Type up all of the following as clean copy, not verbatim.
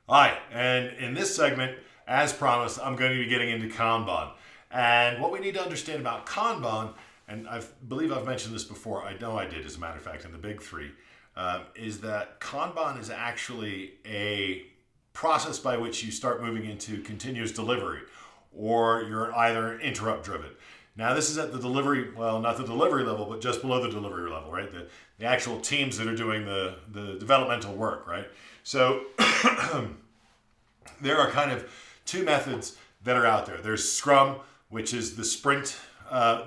Hi, and in this segment, as promised, I'm going to be getting into Kanban. And what we need to understand about Kanban, and I believe I've mentioned this before, I know I did as a matter of fact in the big three, is that Kanban is actually a process by which you start moving into continuous delivery, or you're either interrupt driven. Now, this is at the delivery, well, not the delivery level, but just below the delivery level, right? The actual teams that are doing the developmental work, right? So there are kind of two methods that are out there. There's Scrum, which is the sprint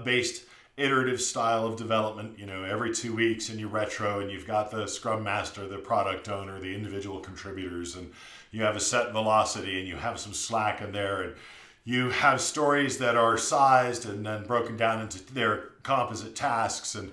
based iterative style of development, every 2 weeks, and you retro, and you've got the Scrum Master, the product owner, the individual contributors, and you have a set velocity, and you have some slack in there, and you have stories that are sized and then broken down into their composite tasks, and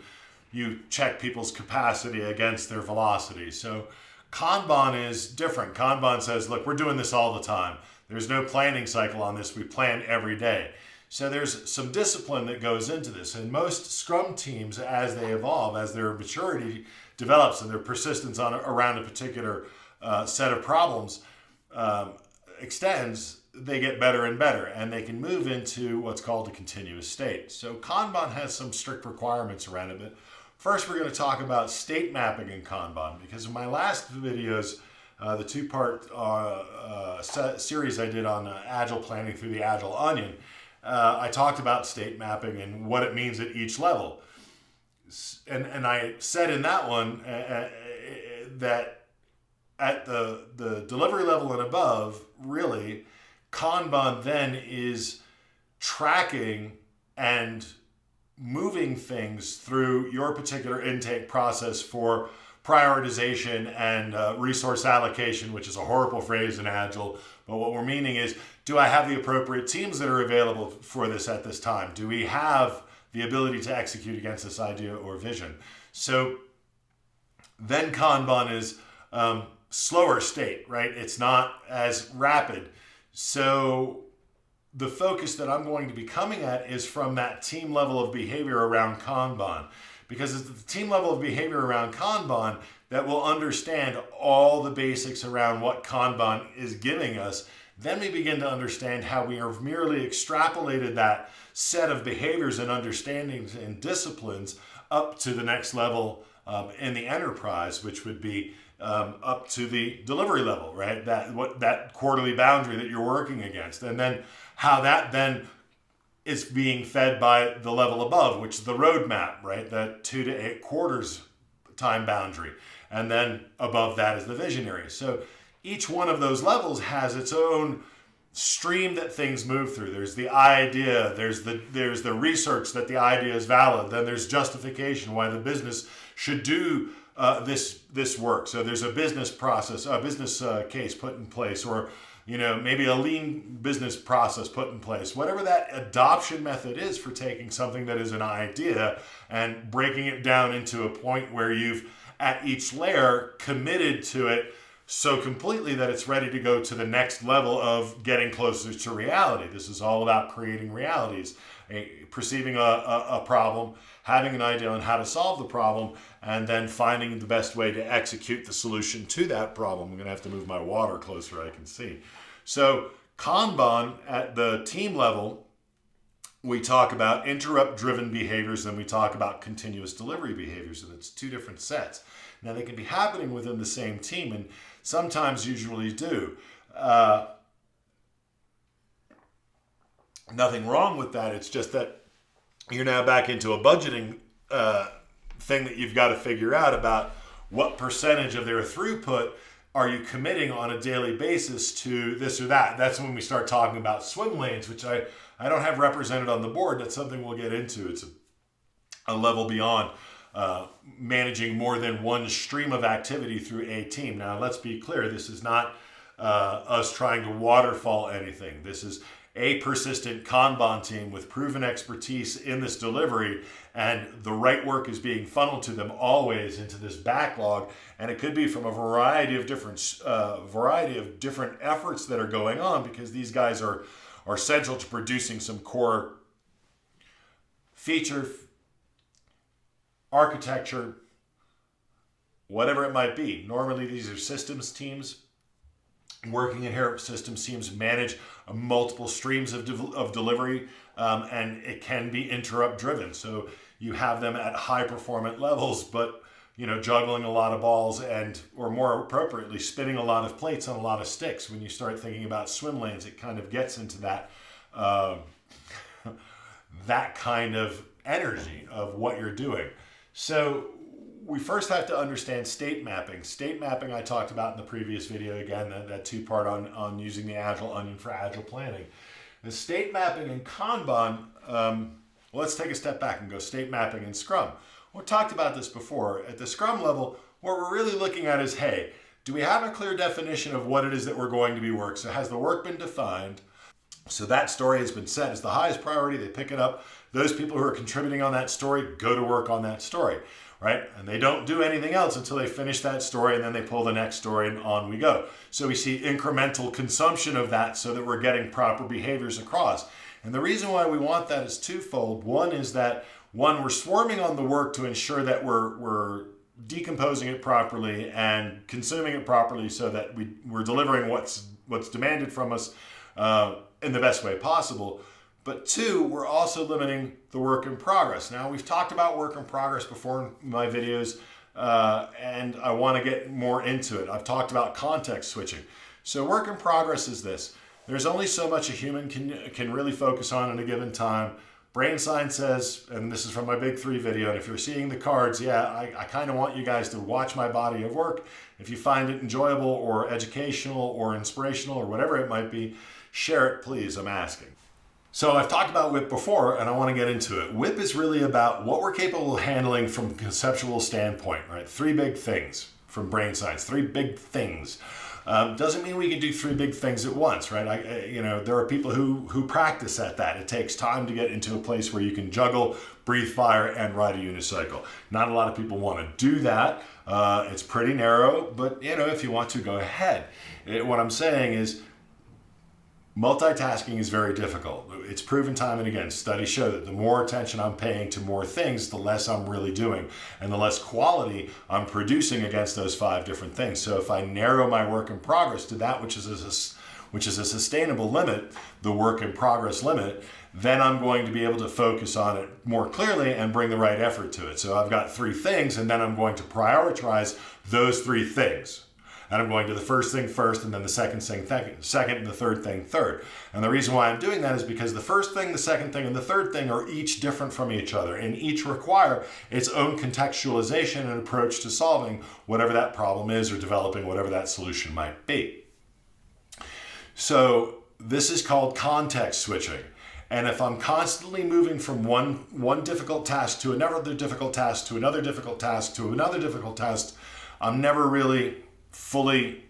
you check people's capacity against their velocity. So Kanban is different. Kanban says, look, we're doing this all the time. There's no planning cycle on this. We plan every day. So there's some discipline that goes into this. And most Scrum teams, as they evolve, as their maturity develops and their persistence around a particular set of problems extends, they get better and better, and they can move into what's called a continuous state. So Kanban has some strict requirements around it, but first we're going to talk about state mapping in Kanban, because in my last videos, the two-part series I did on Agile planning through the Agile Onion, I talked about state mapping and what it means at each level. And I said in that one that at the delivery level and above, really, Kanban then is tracking and moving things through your particular intake process for prioritization and resource allocation, which is a horrible phrase in Agile. But what we're meaning is, do I have the appropriate teams that are available for this at this time? Do we have the ability to execute against this idea or vision? So then Kanban is slower state, right? It's not as rapid. So the focus that I'm going to be coming at is from that team level of behavior around Kanban. Because it's the team level of behavior around Kanban that will understand all the basics around what Kanban is giving us. Then we begin to understand how we have merely extrapolated that set of behaviors and understandings and disciplines up to the next level in the enterprise, which would be up to the delivery level, right? That quarterly boundary that you're working against, and then how that then is being fed by the level above, which is the roadmap, right? That 2 to 8 quarters time boundary, and then above that is the visionary. So each one of those levels has its own stream that things move through. There's the idea, there's the research that the idea is valid, then there's justification why the business should do this work. So there's a business process, a business case put in place, or maybe a lean business process put in place. Whatever that adoption method is for taking something that is an idea and breaking it down into a point where you've at each layer committed to it so completely that it's ready to go to the next level of getting closer to reality. This is all about creating realities, perceiving a problem, having an idea on how to solve the problem, and then finding the best way to execute the solution to that problem. I'm going to have to move my water closer, I can see. So Kanban at the team level, we talk about interrupt-driven behaviors, and we talk about continuous delivery behaviors, and it's two different sets. Now, they can be happening within the same team, and sometimes usually do. Nothing wrong with that. It's just that you're now back into a budgeting thing that you've got to figure out about what percentage of their throughput are you committing on a daily basis to this or that. That's when we start talking about swim lanes, which I don't have represented on the board. That's something we'll get into. It's a level beyond managing more than one stream of activity through a team. Now, let's be clear. This is not us trying to waterfall anything. This is a persistent Kanban team with proven expertise in this delivery, and the right work is being funneled to them always into this backlog. And it could be from a variety of different efforts that are going on, because these guys are central to producing some core feature, architecture, whatever it might be. Normally these are systems teams, working inherit system seems to manage multiple streams of delivery, and it can be interrupt driven. So you have them at high performant levels, but juggling a lot of balls and, or more appropriately, spinning a lot of plates on a lot of sticks. When you start thinking about swim lanes, it kind of gets into that that kind of energy of what you're doing. So we first have to understand state mapping. State mapping I talked about in the previous video, again, that two-part on using the Agile Onion for Agile planning. The state mapping in Kanban, let's take a step back and go state mapping in Scrum. We talked about this before. At the Scrum level, what we're really looking at is, hey, do we have a clear definition of what it is that we're going to be working? So has the work been defined? So that story has been set as the highest priority. They pick it up. Those people who are contributing on that story go to work on that story, right? And they don't do anything else until they finish that story, and then they pull the next story and on we go. So we see incremental consumption of that so that we're getting proper behaviors across. And the reason why we want that is twofold. One is that, we're swarming on the work to ensure that we're decomposing it properly and consuming it properly so that we're delivering what's demanded from us in the best way possible. But two, we're also limiting the work in progress. Now, we've talked about work in progress before in my videos, and I want to get more into it. I've talked about context switching. So work in progress is this. There's only so much a human can really focus on in a given time. Brain science says, and this is from my Big 3 video, and if you're seeing the cards, I kind of want you guys to watch my body of work. If you find it enjoyable or educational or inspirational or whatever it might be, share it, please, I'm asking. So I've talked about WIP before, and I want to get into it. WIP is really about what we're capable of handling from a conceptual standpoint, right? 3 big things from brain science, 3 big things. Doesn't mean we can do 3 big things at once, right? There are people who practice at that. It takes time to get into a place where you can juggle, breathe fire, and ride a unicycle. Not a lot of people want to do that. It's pretty narrow, but if you want to, go ahead. What I'm saying is, multitasking is very difficult. It's proven time and again. Studies show that the more attention I'm paying to more things, the less I'm really doing, and the less quality I'm producing against those 5 different things. So if I narrow my work in progress to that which is a sustainable limit, the work in progress limit, then I'm going to be able to focus on it more clearly and bring the right effort to it. So I've got 3 things, and then I'm going to prioritize those 3 things. And I'm going to the first thing first, and then the second thing second, and the third thing third. And the reason why I'm doing that is because the first thing, the second thing, and the third thing are each different from each other, and each require its own contextualization and approach to solving whatever that problem is or developing whatever that solution might be. So this is called context switching. And if I'm constantly moving from one difficult task to another difficult task to another difficult task to another difficult task, I'm never really fully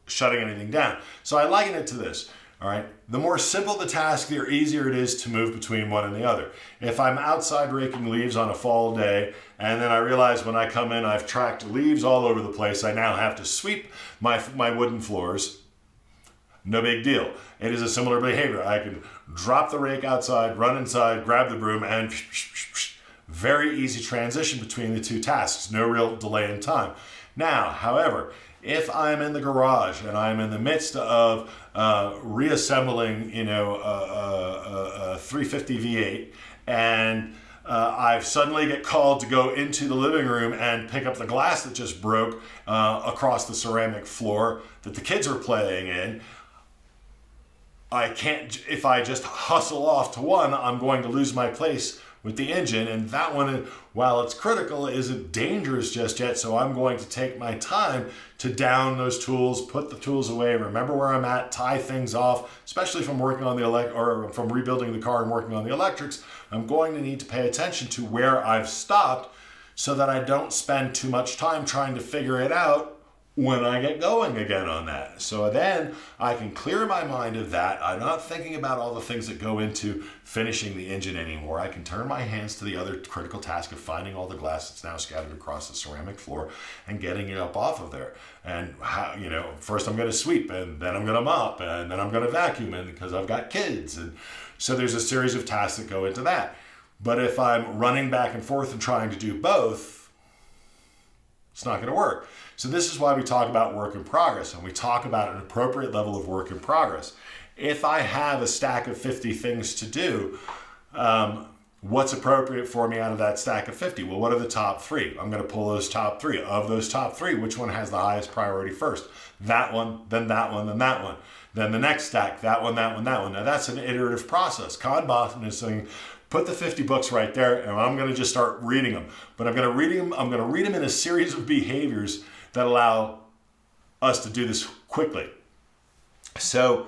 shutting anything down. So I liken it to this, all right? The more simple the task, the easier it is to move between one and the other. If I'm outside raking leaves on a fall day, and then I realize when I come in, I've tracked leaves all over the place, I now have to sweep my wooden floors. No big deal. It is a similar behavior. I can drop the rake outside, run inside, grab the broom, and very easy transition between the 2 tasks. No real delay in time. Now, however, if I'm in the garage and I'm in the midst of reassembling, a 350 V8, and I suddenly get called to go into the living room and pick up the glass that just broke across the ceramic floor that the kids are playing in, I can't, if I just hustle off to one, I'm going to lose my place with the engine, and that one, while it's critical, isn't dangerous just yet, so I'm going to take my time to down those tools, put the tools away, remember where I'm at, tie things off, especially from working on from rebuilding the car and working on the electrics. I'm going to need to pay attention to where I've stopped so that I don't spend too much time trying to figure it out when I get going again on that. So then I can clear my mind of that. I'm not thinking about all the things that go into finishing the engine anymore. I can turn my hands to the other critical task of finding all the glass that's now scattered across the ceramic floor and getting it up off of there. And how, first I'm going to sweep, and then I'm going to mop, and then I'm going to vacuum, and because I've got kids. And so there's a series of tasks that go into that. But if I'm running back and forth and trying to do both It's not going to work. So this is why we talk about work in progress, and we talk about an appropriate level of work in progress. If I have a stack of 50 things to do, what's appropriate for me out of that stack of 50? Well, what are the top 3? I'm going to pull those top 3. Of those top 3, which one has the highest priority first? That one, then that one, then that one. Then the next stack, that one, that one, that one. Now that's an iterative process. KanBan is saying, put the 50 books right there, and I'm going to just start reading them. But I'm going to read them in a series of behaviors that allow us to do this quickly. So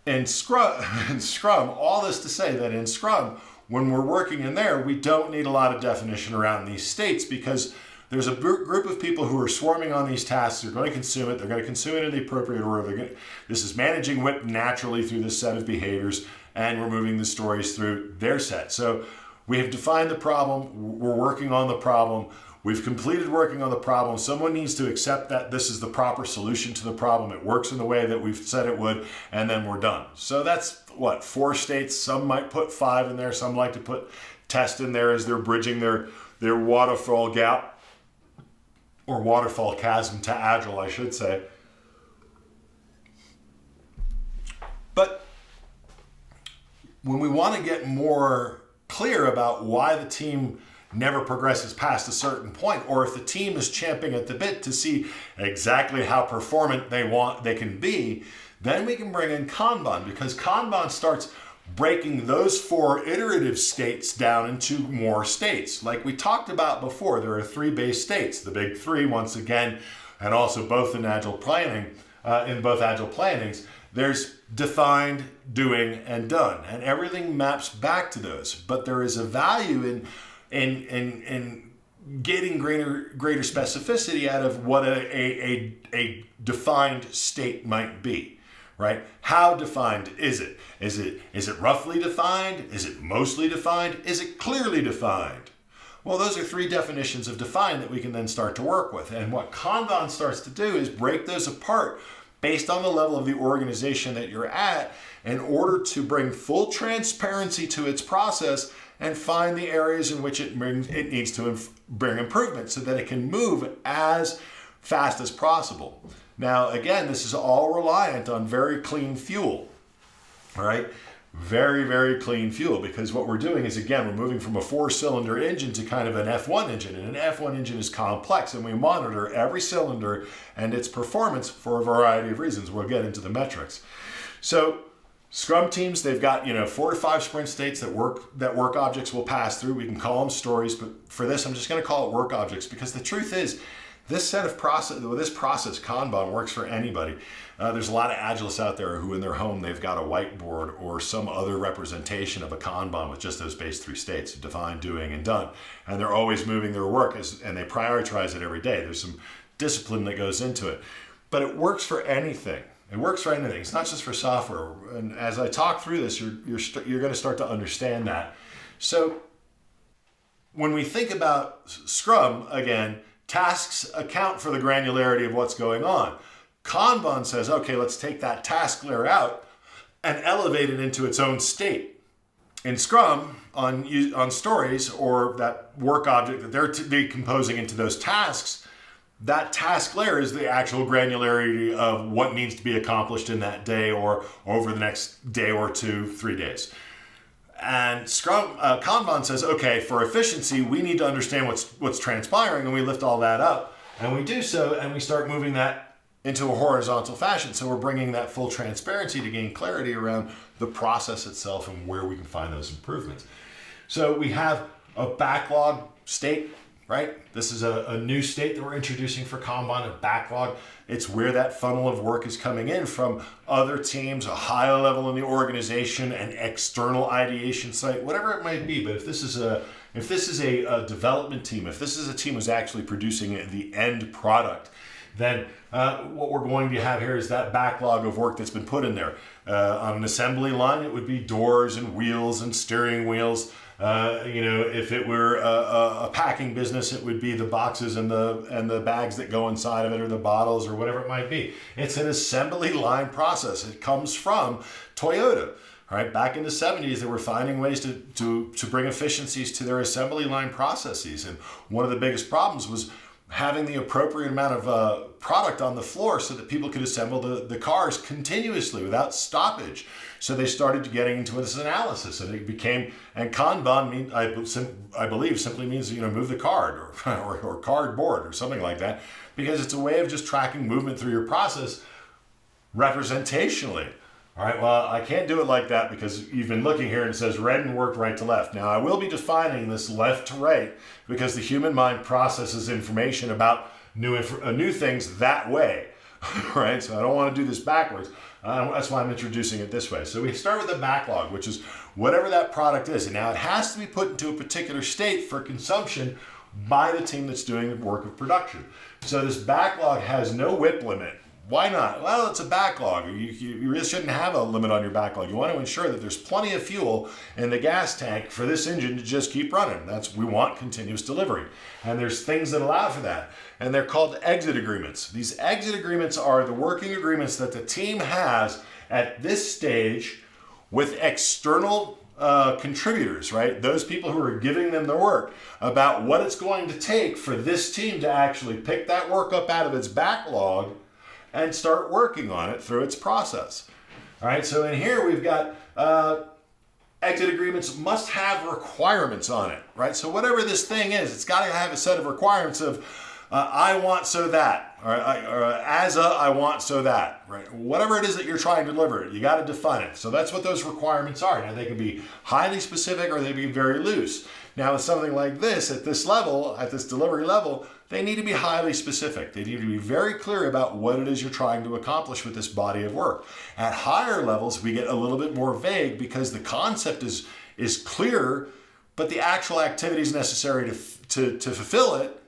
in Scrum, all this to say that in Scrum, when we're working in there, we don't need a lot of definition around these states, because there's a group of people who are swarming on these tasks. They're going to consume it. They're going to consume it in the appropriate order. This is managing WIP naturally through this set of behaviors, and we're moving the stories through their set. So we have defined the problem. We're working on the problem. We've completed working on the problem. Someone needs to accept that this is the proper solution to the problem. It works in the way that we've said it would, and then we're done. So that's 4 states. Some might put 5 in there. Some like to put test in there as they're bridging their waterfall gap, or waterfall chasm to Agile, I should say. But when we want to get more clear about why the team never progresses past a certain point, or if the team is champing at the bit to see exactly how performant they can be, then we can bring in KanBan, because KanBan starts breaking those 4 iterative states down into more states. Like we talked about before, there are 3 base states, the big 3 once again, and also both in Agile planning, in both Agile plannings, there's defined, doing, and done, and everything maps back to those. But there is a value in getting greater specificity out of what a defined state might be. Right? How defined is it? Is it roughly defined? Is it mostly defined? Is it clearly defined? Well, those are 3 definitions of defined that we can then start to work with. And what KanBan starts to do is break those apart based on the level of the organization that you're at, in order to bring full transparency to its process and find the areas in which it needs to bring improvement so that it can move as fast as possible. Now, again, this is all reliant on very clean fuel, all right? Very, very clean fuel, because what we're doing is, again, we're moving from a 4-cylinder engine to kind of an F1 engine, and an F1 engine is complex, and we monitor every cylinder and its performance for a variety of reasons. We'll get into the metrics. So Scrum teams, they've got 4 to 5 sprint states that work objects will pass through. We can call them stories, but for this, I'm just going to call it work objects, because the truth is, this process, KanBan, works for anybody. There's a lot of Agilists out there who in their home, they've got a whiteboard or some other representation of a KanBan with just those base 3 states, define, doing, and done. And they're always moving their work, and they prioritize it every day. There's some discipline that goes into it. But it works for anything. It works for anything. It's not just for software. And as I talk through this, you're going to start to understand that. So when we think about Scrum, again, tasks account for the granularity of what's going on. KanBan says, okay, let's take that task layer out and elevate it into its own state. In Scrum, on stories, or that work object that they're decomposing into those tasks, that task layer is the actual granularity of what needs to be accomplished in that day or over the next day or 2, 3 days. And KanBan says, okay, for efficiency, we need to understand what's transpiring, and we lift all that up, and we do so, and we start moving that into a horizontal fashion. So we're bringing that full transparency to gain clarity around the process itself and where we can find those improvements. So we have a backlog state, right? This is a new state that we're introducing for KanBan, a backlog. It's where that funnel of work is coming in from other teams, a higher level in the organization, an external ideation site, whatever it might be. But if this is a development team, if this is a team who's actually producing the end product, then what we're going to have here is that backlog of work that's been put in there. On an assembly line, it would be doors and wheels and steering wheels. If it were a packing business, it would be the boxes and the bags that go inside of it, or the bottles, or whatever it might be. It's an assembly line process. It comes from Toyota. Right, back in the 70s, they were finding ways to bring efficiencies to their assembly line processes. And one of the biggest problems was having the appropriate amount of product on the floor so that people could assemble the cars continuously without stoppage. So they started getting into this analysis, and it became, and Kanban, I believe, simply means, move the card or cardboard or something like that, because it's a way of just tracking movement through your process representationally. All right, well, I can't do it like that because you've been looking here and it says read and worked right to left. Now, I will be defining this left to right because the human mind processes information about new things that way, right? So I don't want to do this backwards. That's why I'm introducing it this way. So we start with the backlog, which is whatever that product is. And now it has to be put into a particular state for consumption by the team that's doing the work of production. So this backlog has no WIP limit. Why not? Well, it's a backlog. You really shouldn't have a limit on your backlog. You want to ensure that there's plenty of fuel in the gas tank for this engine to just keep running. We want continuous delivery. And there's things that allow for that. And they're called exit agreements. These exit agreements are the working agreements that the team has at this stage with external contributors, right? Those people who are giving them the work about what it's going to take for this team to actually pick that work up out of its backlog and start working on it through its process. All right, so in here we've got exit agreements must have requirements on it, right? So whatever this thing is, it's got to have a set of requirements of I want so that, or I want so that, right? Whatever it is that you're trying to deliver, you got to define it. So that's what those requirements are. Now they can be highly specific or they can be very loose. Now with something like this, at this level, at this delivery level, they need to be highly specific. They need to be very clear about what it is you're trying to accomplish with this body of work. At higher levels, we get a little bit more vague because the concept is clear, but the actual activities necessary to fulfill it,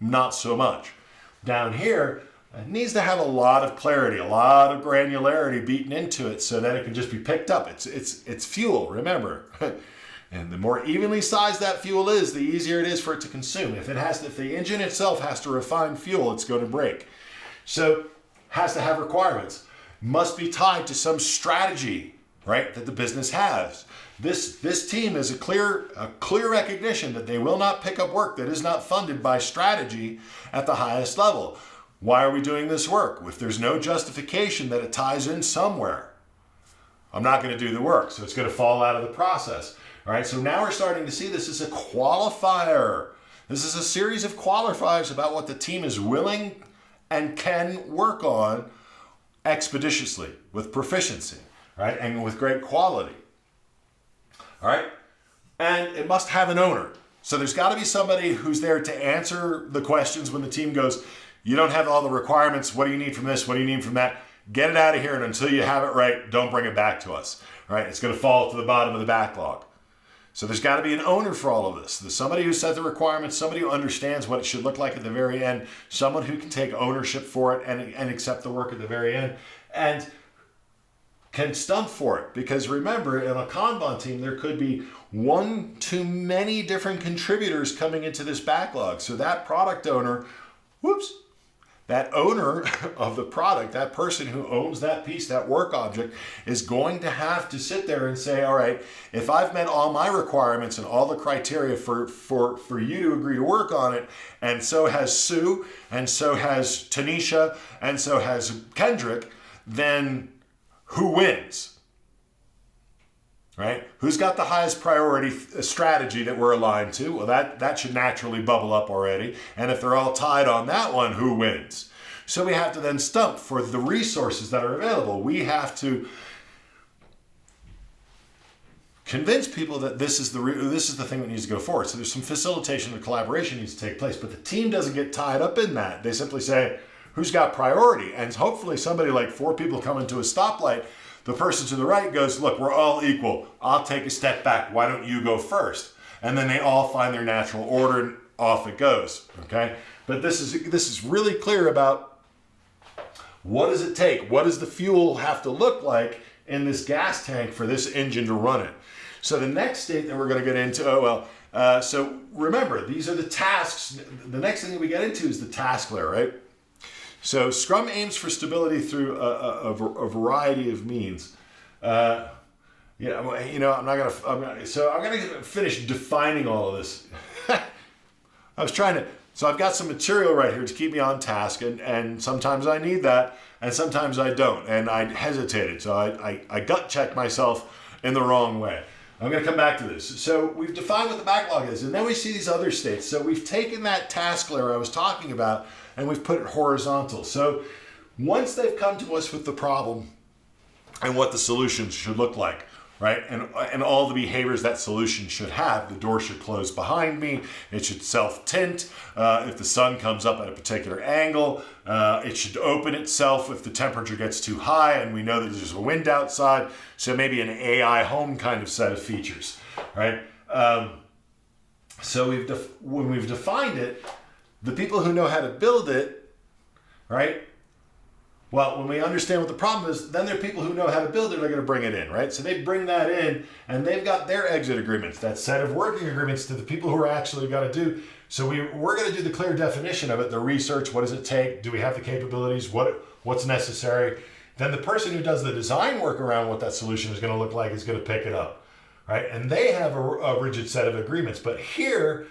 not so much. Down here, it needs to have a lot of clarity, a lot of granularity beaten into it so that it can just be picked up. It's fuel, remember. And the more evenly sized that fuel is, the easier it is for it to consume. If the engine itself has to refine fuel, it's going to break. So, has to have requirements. Must be tied to some strategy, right, that the business has. This team is a clear recognition that they will not pick up work that is not funded by strategy at the highest level. Why are we doing this work? If there's no justification that it ties in somewhere, I'm not going to do the work, so it's going to fall out of the process. All right, so now we're starting to see this as a qualifier. This is a series of qualifiers about what the team is willing and can work on expeditiously, with proficiency, right, and with great quality. All right, and it must have an owner. So there's got to be somebody who's there to answer the questions when the team goes, you don't have all the requirements, what do you need from this, what do you need from that? Get it out of here, and until you have it right, don't bring it back to us. All right, it's going to fall to the bottom of the backlog. So there's got to be an owner for all of this. There's somebody who set the requirements, somebody who understands what it should look like at the very end, someone who can take ownership for it and accept the work at the very end, and can stump for it. Because remember, in a Kanban team, there could be one to many different contributors coming into this backlog. So that product owner, that owner of the product, that person who owns that piece, that work object, is going to have to sit there and say, all right, if I've met all my requirements and all the criteria for you to agree to work on it, and so has Sue, and so has Tanisha, and so has Kendrick, then who wins? Right? Who's got the highest priority strategy that we're aligned to? Well, that should naturally bubble up already. And if they're all tied on that one, who wins? So we have to then stump for the resources that are available. We have to convince people that this is the thing that needs to go forward. So there's some facilitation and collaboration needs to take place, but the team doesn't get tied up in that. They simply say, who's got priority? And hopefully somebody like 4 people come into a stoplight, the person to the right goes, look, we're all equal. I'll take a step back. Why don't you go first? And then they all find their natural order and off it goes, okay? But this is really clear about what does it take? What does the fuel have to look like in this gas tank for this engine to run it? So the next state that we're going to get into, so remember, these are the tasks. The next thing that we get into is the task layer, right? So Scrum aims for stability through a variety of means. I'm going to finish defining all of this. So I've got some material right here to keep me on task, and sometimes I need that, and sometimes I don't, and I hesitated. So I gut checked myself in the wrong way. I'm going to come back to this. So we've defined what the backlog is, and then we see these other states. So we've taken that task layer I was talking about, and we've put it horizontal. So once they've come to us with the problem and what the solution should look like, right? And all the behaviors that solution should have. The door should close behind me. It should self-tint. If the sun comes up at a particular angle, it should open itself if the temperature gets too high and we know that there's a wind outside. So maybe an AI home kind of set of features, right? So when we've defined it, the people who know how to build it, right? Well, when we understand what the problem is, then there are people who know how to build it and are going to bring it in, right? So they bring that in, and they've got their exit agreements, that set of working agreements to the people who are actually going to do. So we're going to do the clear definition of it, the research, what does it take? Do we have the capabilities? What's necessary? Then the person who does the design work around what that solution is going to look like is going to pick it up, right? And they have a rigid set of agreements. But here,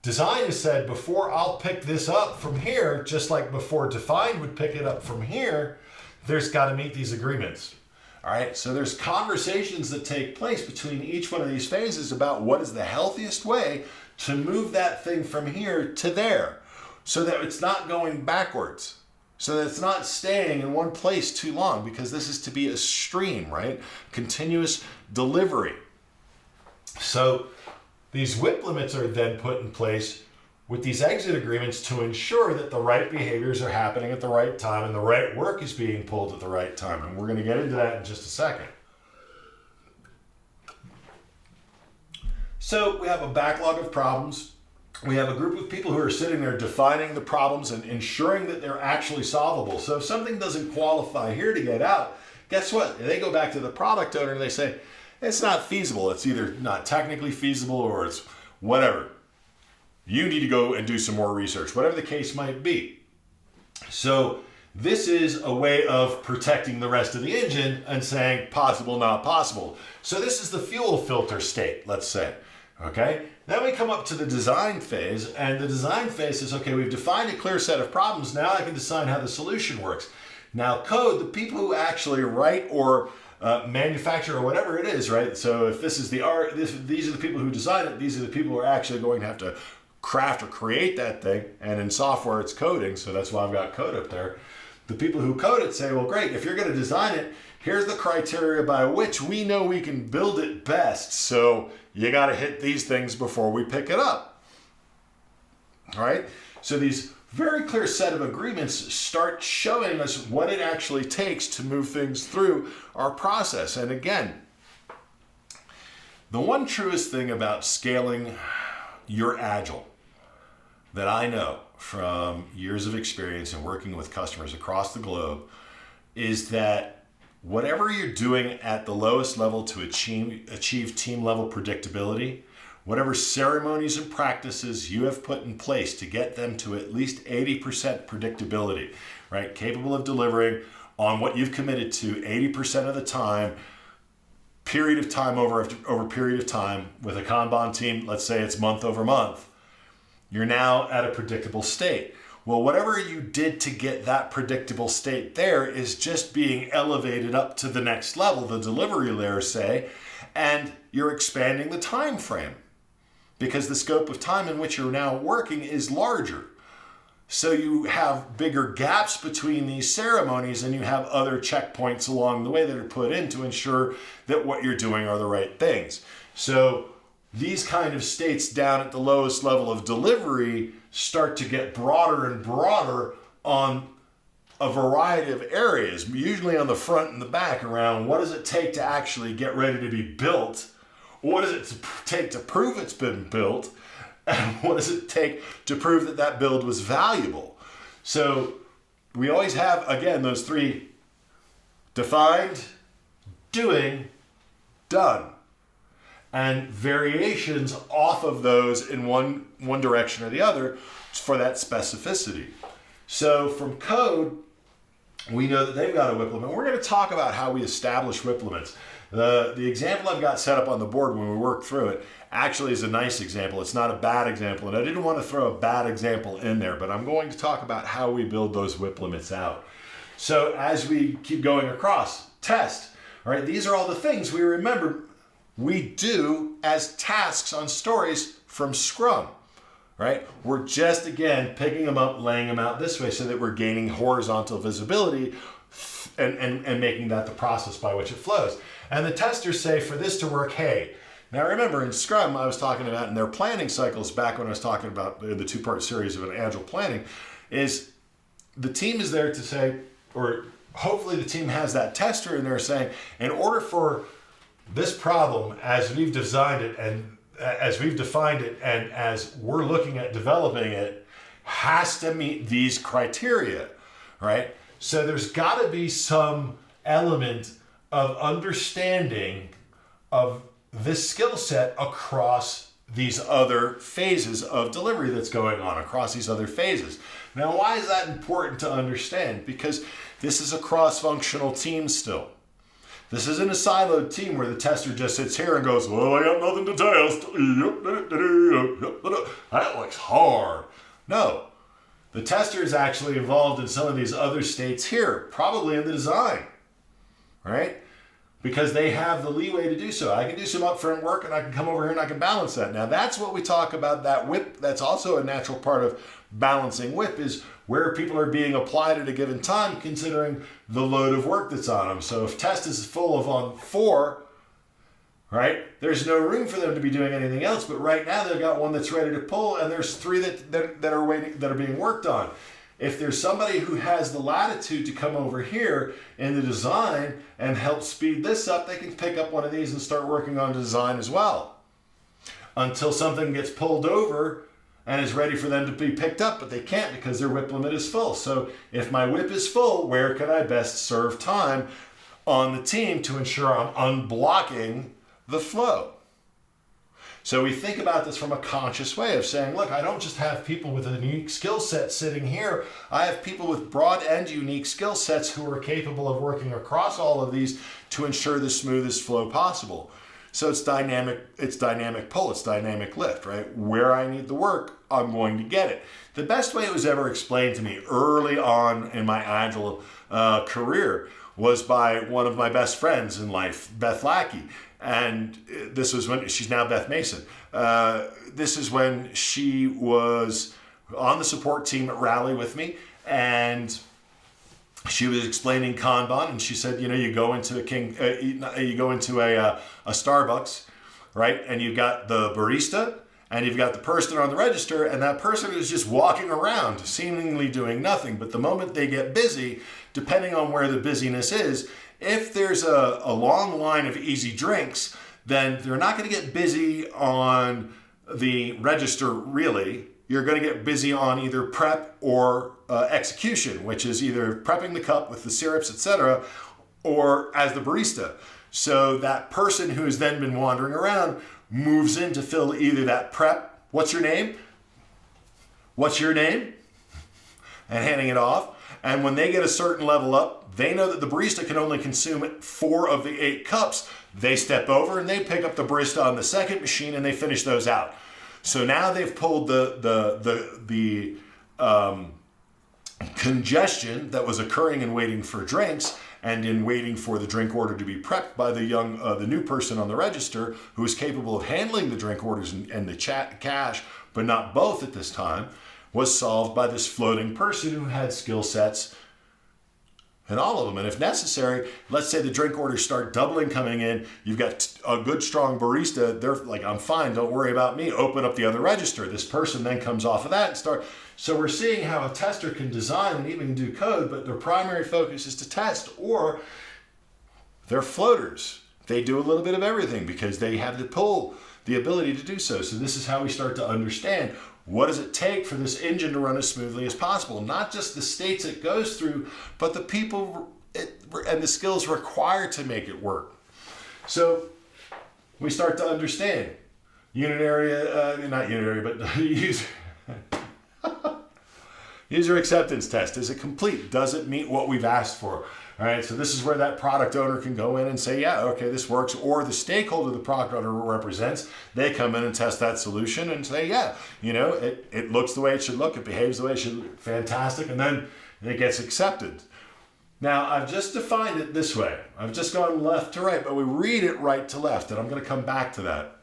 design has said, before I'll pick this up from here, just like before define would pick it up from here, there's got to meet these agreements. All right, so there's conversations that take place between each one of these phases about what is the healthiest way to move that thing from here to there so that it's not going backwards, so that it's not staying in one place too long, because this is to be a stream, right? Continuous delivery. So these WIP limits are then put in place with these exit agreements to ensure that the right behaviors are happening at the right time and the right work is being pulled at the right time. And we're going to get into that in just a second. So we have a backlog of problems. We have a group of people who are sitting there defining the problems and ensuring that they're actually solvable. So if something doesn't qualify here to get out, guess what? They go back to the product owner and they say, it's not feasible. It's either not technically feasible or it's whatever. You need to go and do some more research, whatever the case might be. So this is a way of protecting the rest of the engine and saying possible, not possible. So this is the fuel filter state, let's say. Okay. Then we come up to the design phase, and the design phase is, okay, we've defined a clear set of problems. Now I can decide how the solution works. Now code, the people who actually write or manufacture or whatever it is, right? So if this is the art, these are the people who design it. These are the people who are actually going to have to craft or create that thing. And in software, it's coding. So that's why I've got code up there. The people who code it say, well, great, if you're going to design it, here's the criteria by which we know we can build it best. So you got to hit these things before we pick it up. All right. So these very clear set of agreements start showing us what it actually takes to move things through our process. And again, the one truest thing about scaling your Agile that I know from years of experience and working with customers across the globe is that whatever you're doing at the lowest level to achieve team level predictability, whatever ceremonies and practices you have put in place to get them to at least 80% predictability, right? Capable of delivering on what you've committed to 80% of the time, period of time over period of time with a Kanban team, let's say it's month over month, you're now at a predictable state. Well, whatever you did to get that predictable state there is just being elevated up to the next level, the delivery layer, say, and you're expanding the time frame, because the scope of time in which you're now working is larger. So you have bigger gaps between these ceremonies, and you have other checkpoints along the way that are put in to ensure that what you're doing are the right things. So these kind of states down at the lowest level of delivery start to get broader and broader on a variety of areas, usually on the front and the back, around what does it take to actually get ready to be built? What does it take to prove it's been built? And what does it take to prove that that build was valuable? So we always have, again, those three: defined, doing, done. And variations off of those in one direction or the other for that specificity. So from code, we know that they've got a WIP limit. We're going to talk about how we establish WIP limits. The example I've got set up on the board when we work through it actually is a nice example. It's not a bad example, and I didn't want to throw a bad example in there, but I'm going to talk about how we build those WIP limits out. So as we keep going across, test. All right, these are all the things we remember we do as tasks on stories from Scrum. Right? We're just, again, picking them up, laying them out this way so that we're gaining horizontal visibility and making that the process by which it flows. And the testers say for this to work, hey, now remember in Scrum, I was talking about in their planning cycles back when I was talking about the two-part series of an agile planning, is the team is there to say, or hopefully the team has that tester in there saying, in order for this problem as we've designed it and as we've defined it and as we're looking at developing it, has to meet these criteria, right? So there's got to be some element of understanding of this skill set across these other phases of delivery that's going on, across these other phases. Now, why is that important to understand? Because this is a cross-functional team still. This isn't a siloed team where the tester just sits here and goes, well, I got nothing to test. That looks hard. No, the tester is actually involved in some of these other states here, probably in the design, right? Because they have the leeway to do so. I can do some upfront work and I can come over here and I can balance that. Now that's what we talk about, that WIP. That's also a natural part of balancing WIP, is where people are being applied at a given time, considering the load of work that's on them. So if test is full of on 4, right, there's no room for them to be doing anything else. But right now they've got one that's ready to pull, and there's 3 that are waiting, that are being worked on. If there's somebody who has the latitude to come over here in the design and help speed this up, they can pick up one of these and start working on design as well, until something gets pulled over and is ready for them to be picked up, but they can't because their WIP limit is full. So if my WIP is full, where can I best serve time on the team to ensure I'm unblocking the flow? So we think about this from a conscious way of saying, look, I don't just have people with a unique skill set sitting here. I have people with broad and unique skill sets who are capable of working across all of these to ensure the smoothest flow possible. So it's dynamic pull, it's dynamic lift, right? Where I need the work, I'm going to get it. The best way it was ever explained to me early on in my Agile career was by one of my best friends in life, Beth Lackey. And this was when, she's now Beth Mason. This is when she was on the support team at Rally with me, and she was explaining KanBan, and she said, you know, you go into a Starbucks, right? And you've got the barista, and you've got the person on the register, and that person is just walking around, seemingly doing nothing. But the moment they get busy, depending on where the busyness is, if there's a long line of easy drinks, then they're not going to get busy on the register, really. You're going to get busy on either prep or execution, which is either prepping the cup with the syrups, etc., or as the barista. So that person who has then been wandering around moves in to fill either that prep, what's your name? What's your name? And handing it off. And when they get a certain level up, they know that the barista can only consume 4 of the 8 cups. They step over and they pick up the barista on the second machine and they finish those out. So now they've pulled the congestion that was occurring in waiting for drinks and in waiting for the drink order to be prepped by the new person on the register who is capable of handling the drink orders and the cash, but not both at this time, was solved by this floating person who had skill sets in all of them. And if necessary, let's say the drink orders start doubling coming in, you've got a good strong barista, they're like, I'm fine, don't worry about me, open up the other register. This person then comes off of that and start. So we're seeing how a tester can design and even do code, but their primary focus is to test, or they're floaters. They do a little bit of everything because they have the pull, the ability to do so. So this is how we start to understand, what does it take for this engine to run as smoothly as possible? Not just the states it goes through, but the people and the skills required to make it work. So we start to understand user acceptance test. Is it complete? Does it meet what we've asked for? All right, so this is where that product owner can go in and say, yeah, okay, this works. Or the stakeholder the product owner represents, they come in and test that solution and say, yeah, it looks the way it should look, it behaves the way it should, fantastic, and then it gets accepted. Now, I've just defined it this way. I've just gone left to right, but we read it right to left, and I'm going to come back to that.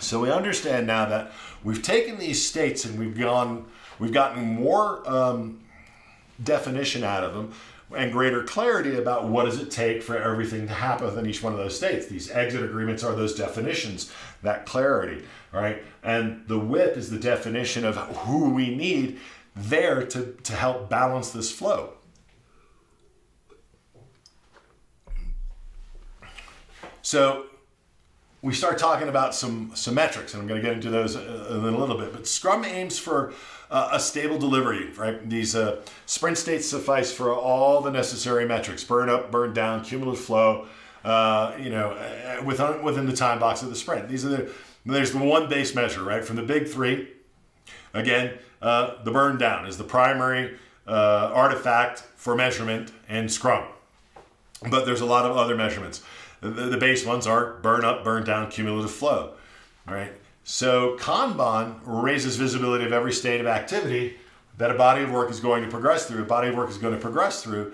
So we understand now that we've taken these states and we've gotten more definition out of them and greater clarity about what does it take for everything to happen within each one of those states. These exit agreements are those definitions, that clarity, right? And the WIP is the definition of who we need there to help balance this flow. So we start talking about some metrics, and I'm going to get into those in a little bit. But Scrum aims for a stable delivery, right? These sprint states suffice for all the necessary metrics: burn up, burn down, cumulative flow, within the time box of the sprint. There's the one base measure, right? From the big three, again, the burn down is the primary artifact for measurement in Scrum. But there's a lot of other measurements. The base ones are burn up, burn down, cumulative flow, right? So Kanban raises visibility of every state of activity that a body of work is going to progress through. A body of work is going to progress through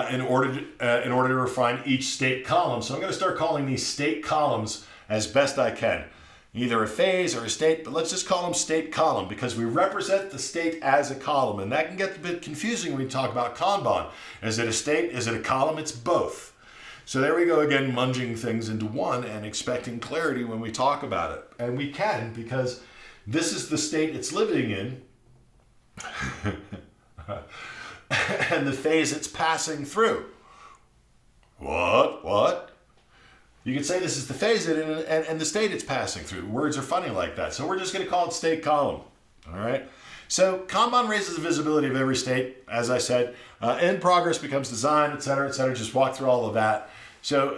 in order to refine each state column. So I'm going to start calling these state columns as best I can. Either a phase or a state, but let's just call them state column because we represent the state as a column. And that can get a bit confusing when we talk about Kanban. Is it a state? Is it a column? It's both. So there we go again, munging things into one and expecting clarity when we talk about it. And we can, because this is the state it's living in and the phase it's passing through. What? You could say this is the phase and the state it's passing through. Words are funny like that. So we're just going to call it state column. All right. So Kanban raises the visibility of every state, as I said. In progress becomes design, et cetera, et cetera. Just walk through all of that. So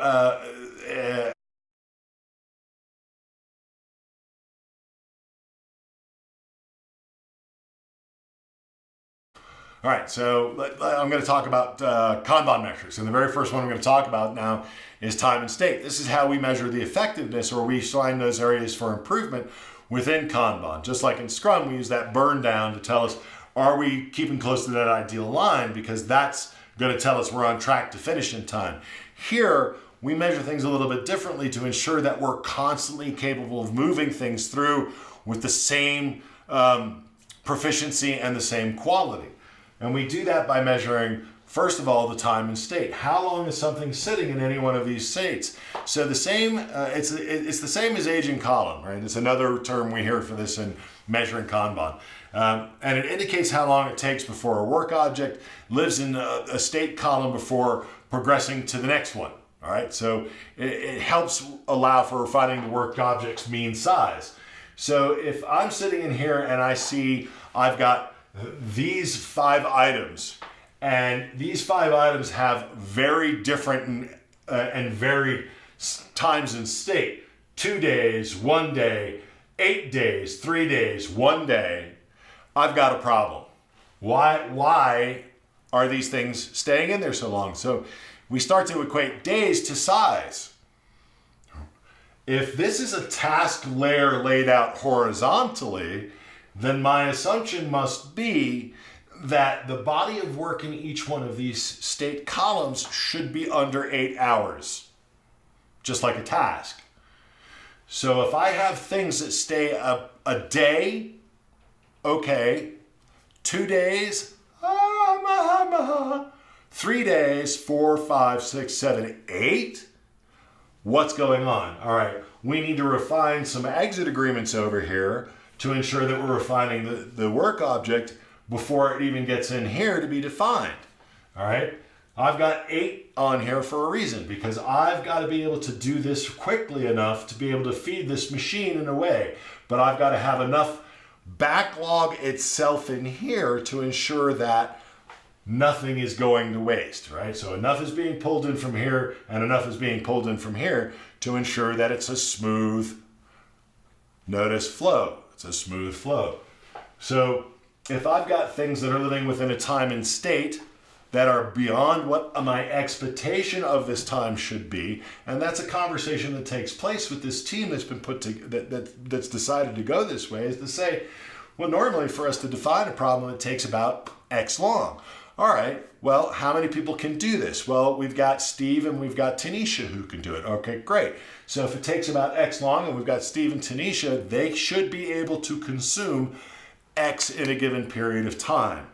all right, so I'm going to talk about Kanban metrics. And the very first one I'm going to talk about now is time and state. This is how we measure the effectiveness, or we find those areas for improvement within Kanban. Just like in Scrum, we use that burn down to tell us, are we keeping close to that ideal line? Because that's going to tell us we're on track to finish in time. Here, we measure things a little bit differently to ensure that we're constantly capable of moving things through with the same proficiency and the same quality. And we do that by measuring, first of all, the time and state. How long is something sitting in any one of these states? So the same, it's the same as aging column, right? It's another term we hear for this in measuring Kanban. And it indicates how long it takes before a work object lives in a state column before progressing to the next one. All right, so it helps allow for refining the work object's mean size. So if I'm sitting in here and I see I've got these 5 items, and these 5 items have very different and varied times in state. 2 days, 1 day, 8 days, 3 days, 1 day. I've got a problem. Why are these things staying in there so long? So we start to equate days to size. If this is a task layer laid out horizontally, then my assumption must be that the body of work in each one of these state columns should be under 8 hours, just like a task. So if I have things that stay a day, okay, 2 days, 3 days, 4, 5, 6, 7, 8. What's going on? All right, we need to refine some exit agreements over here to ensure that we're refining the work object before it even gets in here to be defined. All right, I've got 8 on here for a reason, because I've got to be able to do this quickly enough to be able to feed this machine in a way, but I've got to have enough backlog itself in here to ensure that nothing is going to waste, right? So enough is being pulled in from here and enough is being pulled in from here to ensure that it's a smooth, notice, flow. It's a smooth flow. So if I've got things that are living within a time and state that are beyond what my expectation of this time should be, and that's a conversation that takes place with this team that's been put to that's decided to go this way, is to say, well, normally for us to define a problem, it takes about X long. All right, well, how many people can do this? Well, we've got Steve and we've got Tanisha who can do it. Okay, great. So if it takes about X long and we've got Steve and Tanisha, they should be able to consume X in a given period of time.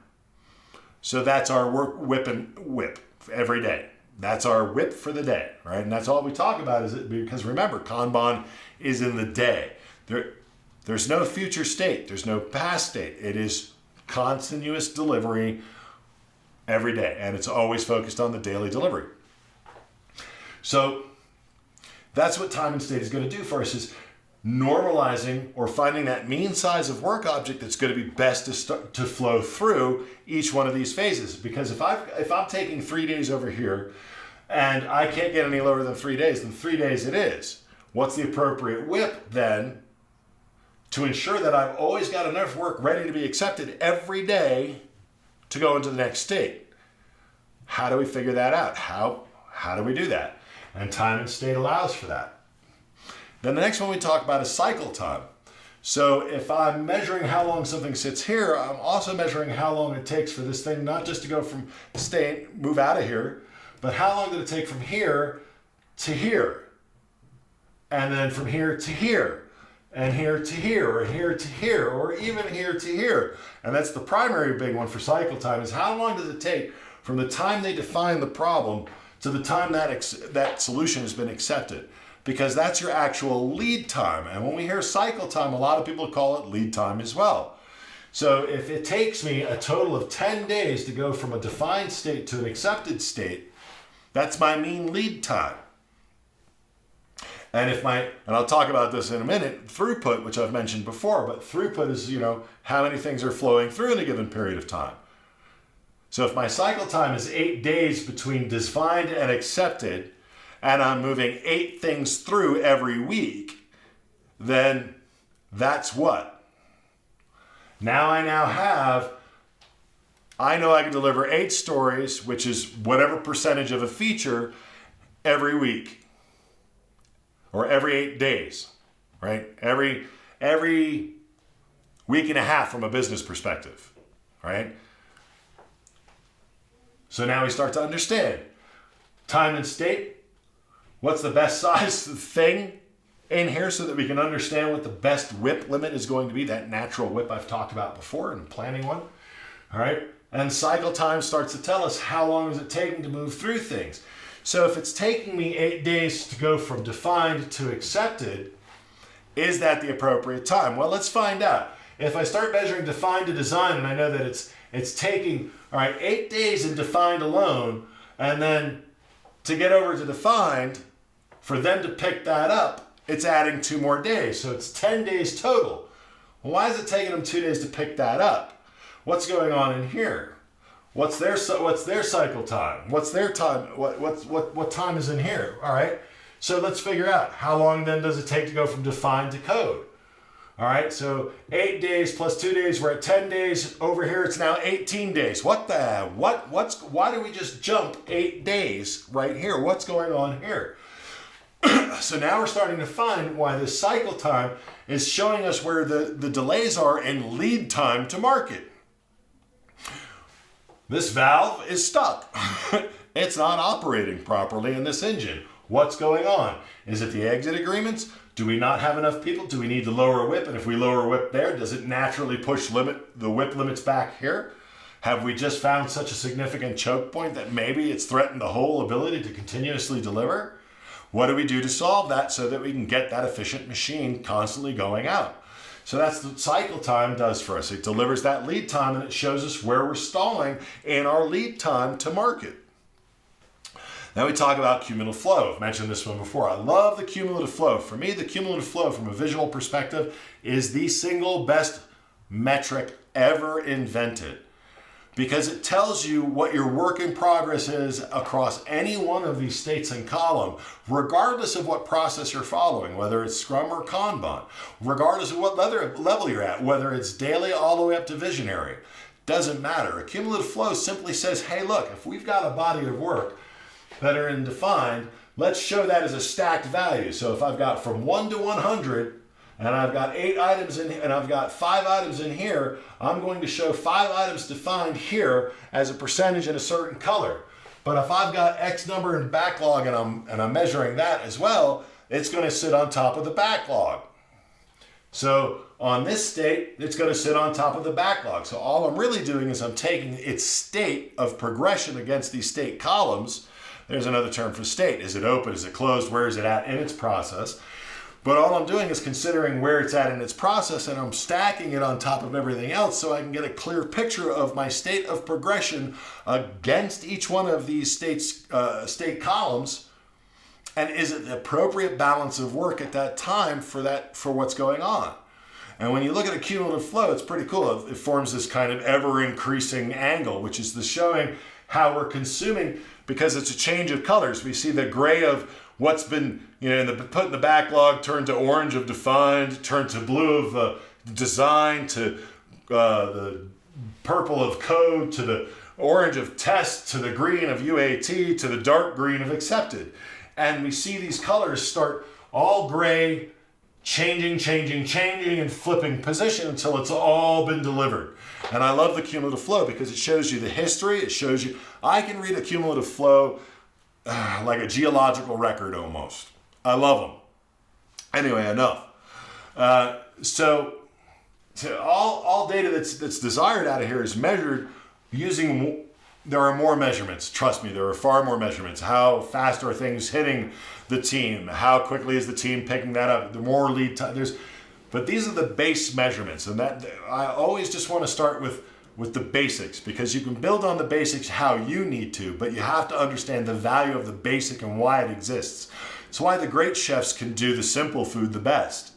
So that's our WIP every day. That's our WIP for the day, right? And that's all we talk about, is it, because remember, Kanban is in the day. There's no future state. There's no past state. It is continuous delivery every day, and it's always focused on the daily delivery. So that's what time and state is going to do for us, is normalizing or finding that mean size of work object that's going to be best to flow through each one of these phases. Because if I'm taking 3 days over here and I can't get any lower than 3 days, then 3 days it is. What's the appropriate WIP then to ensure that I've always got enough work ready to be accepted every day to go into the next state? How do we figure that out? How do we do that? And time and state allows for that. Then the next one we talk about is cycle time. So if I'm measuring how long something sits here, I'm also measuring how long it takes for this thing not just to go from state, move out of here, but how long did it take from here to here? And then from here to here, and here to here, or here to here, or even here to here. And that's the primary big one for cycle time, is how long does it take from the time they define the problem to the time that solution has been accepted? Because that's your actual lead time. And when we hear cycle time, a lot of people call it lead time as well. So if it takes me a total of 10 days to go from a defined state to an accepted state, that's my mean lead time. And I'll talk about this in a minute, throughput, which I've mentioned before, but throughput is, how many things are flowing through in a given period of time. So if my cycle time is 8 days between defined and accepted, and I'm moving 8 things through every week, then that's what? Now I know I can deliver 8 stories, which is whatever percentage of a feature, every week. Or every 8 days, right? Every week and a half from a business perspective, right? So now we start to understand time and state. What's the best size thing in here so that we can understand what the best WIP limit is going to be, that natural WIP I've talked about before in planning one, all right? And cycle time starts to tell us how long is it taking to move through things. So if it's taking me 8 days to go from defined to accepted, is that the appropriate time? Well, let's find out. If I start measuring defined to design, and I know that it's taking, 8 days in defined alone, and then to get over to defined, for them to pick that up, it's adding 2 more days. So it's 10 days total. Well, why is it taking them 2 days to pick that up? What's going on in here? What's their cycle time? What's their time? What time is in here? All right. So let's figure out how long then does it take to go from defined to code. All right. So 8 days plus 2 days. We're at 10 days. Over here it's now 18 days. Why do we just jump 8 days right here? What's going on here? So now we're starting to find why this cycle time is showing us where the delays are in lead time to market. This valve is stuck. It's not operating properly in this engine. What's going on? Is it the exit agreements? Do we not have enough people? Do we need to lower WIP? And if we lower WIP there, does it naturally push the WIP limits back here? Have we just found such a significant choke point that maybe it's threatened the whole ability to continuously deliver? What do we do to solve that so that we can get that efficient machine constantly going out? So that's what cycle time does for us. It delivers that lead time and it shows us where we're stalling in our lead time to market. Now we talk about cumulative flow. I've mentioned this one before. I love the cumulative flow. For me, the cumulative flow from a visual perspective is the single best metric ever invented, because it tells you what your work in progress is across any one of these states and column, regardless of what process you're following, whether it's Scrum or Kanban, regardless of what level you're at, whether it's daily all the way up to visionary. Doesn't matter. A cumulative flow simply says, hey, look, if we've got a body of work that are in defined, let's show that as a stacked value. So if I've got from 1 to 100, and I've got 8 items in, and I've got 5 items in here, I'm going to show 5 items defined here as a percentage in a certain color. But if I've got X number in backlog and I'm measuring that as well, it's going to sit on top of the backlog. So on this state, it's going to sit on top of the backlog. So all I'm really doing is I'm taking its state of progression against these state columns. There's another term for state. Is it open? Is it closed? Where is it at in its process? But all I'm doing is considering where it's at in its process, and I'm stacking it on top of everything else so I can get a clear picture of my state of progression against each one of these state columns. And is it the appropriate balance of work at that time for what's going on? And when you look at a cumulative flow, it's pretty cool. It forms this kind of ever-increasing angle, which is the showing how we're consuming, because it's a change of colors. We see the gray of what's been, put in the backlog, turned to orange of defined, turned to blue of design, to the purple of code, to the orange of test, to the green of UAT, to the dark green of accepted. And we see these colors start all gray, changing, and flipping position until it's all been delivered. And I love the cumulative flow because it shows you the history. It shows you, I can read a cumulative flow like a geological record almost. I love them. Anyway, enough. So all data that's desired out of here is measured using, there are more measurements. Trust me, there are far more measurements. How fast are things hitting the team? How quickly is the team picking that up? The more lead time, but these are the base measurements. And that I always just want to start with the basics, because you can build on the basics how you need to, but you have to understand the value of the basic and why it exists. It's why the great chefs can do the simple food the best.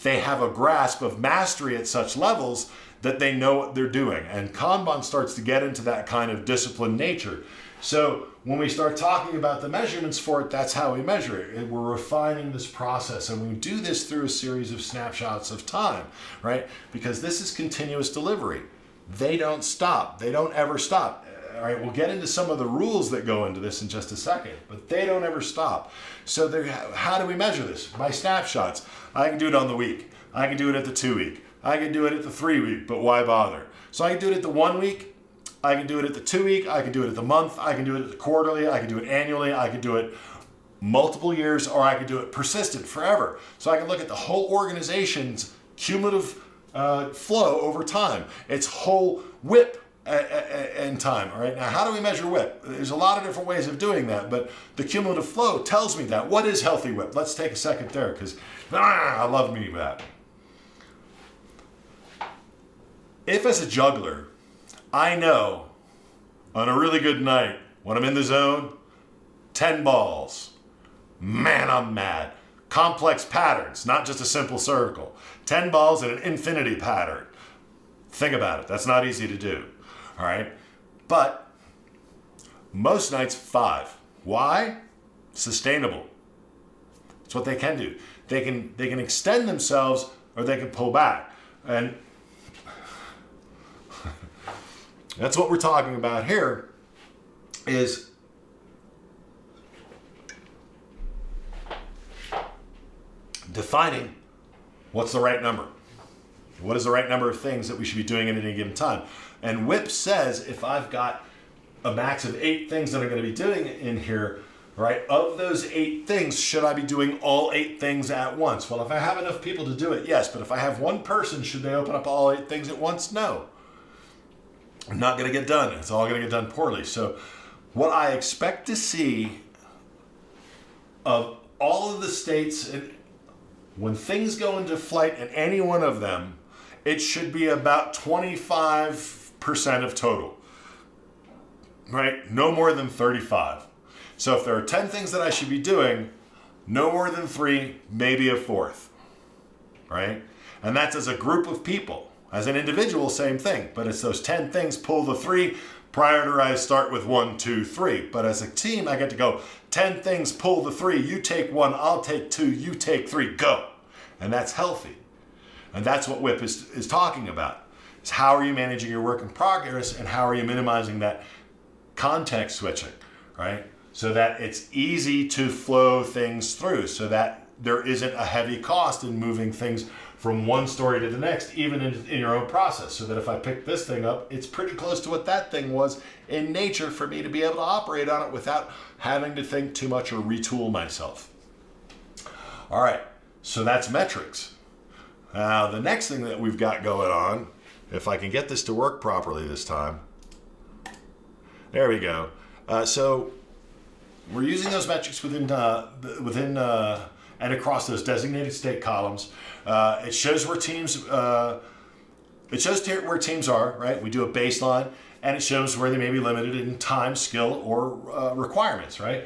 They have a grasp of mastery at such levels that they know what they're doing. And Kanban starts to get into that kind of disciplined nature. So when we start talking about the measurements for it, that's how we measure it. We're refining this process, and we do this through a series of snapshots of time, right? Because this is continuous delivery. They don't stop. They don't ever stop. All right, we'll get into some of the rules that go into this in just a second, but they don't ever stop. So how do we measure this? By snapshots. I can do it on the week. I can do it at the 2 week. I can do it at the 3 week, but why bother? So I can do it at the 1 week. I can do it at the 2 week. I can do it at the month. I can do it at the quarterly. I can do it annually. I can do it multiple years, or I can do it persistent forever. So I can look at the whole organization's cumulative flow over time. Its whole WIP in time. All right. Now, how do we measure WIP? There's a lot of different ways of doing that, but the cumulative flow tells me that. What is healthy WIP? Let's take a second there, because I love me that. If as a juggler, I know on a really good night when I'm in the zone, 10 balls, man, I'm mad. Complex patterns, not just a simple circle. 10 balls in an infinity pattern. Think about it. That's not easy to do. All right. But most nights, 5. Why? Sustainable. It's what they can do. They can extend themselves, or they can pull back. And that's what we're talking about here, is defining what's the right number. What is the right number of things that we should be doing at any given time? And WIP says if I've got a max of 8 things that I'm going to be doing in here, right, of those 8 things, should I be doing all 8 things at once? Well, if I have enough people to do it, yes. But if I have one person, should they open up all 8 things at once? No. I'm not going to get done. It's all going to get done poorly. So what I expect to see of all of the states, when things go into flight in any one of them, it should be about 25% of total, right? No more than 35. So if there are 10 things that I should be doing, no more than 3, maybe a 4th, right? And that's as a group of people. As an individual, same thing, but it's those 10 things, pull the 3, prioritize, start with 1, 2, 3. But as a team, I get to go 10 things, pull the 3, you take 1, I'll take 2, you take 3, go. And that's healthy. And that's what WIP is talking about. is how are you managing your work in progress, and how are you minimizing that context switching, right? So that it's easy to flow things through, so that there isn't a heavy cost in moving things from one story to the next, even in your own process. So that if I pick this thing up, it's pretty close to what that thing was in nature for me to be able to operate on it without having to think too much or retool myself. All right, so that's metrics. Now, the next thing that we've got going on, if I can get this to work properly this time. There we go. So we're using those metrics within and across those designated state columns. It shows where teams. It shows where teams are. Right. We do a baseline, and it shows where they may be limited in time, skill, or requirements. Right.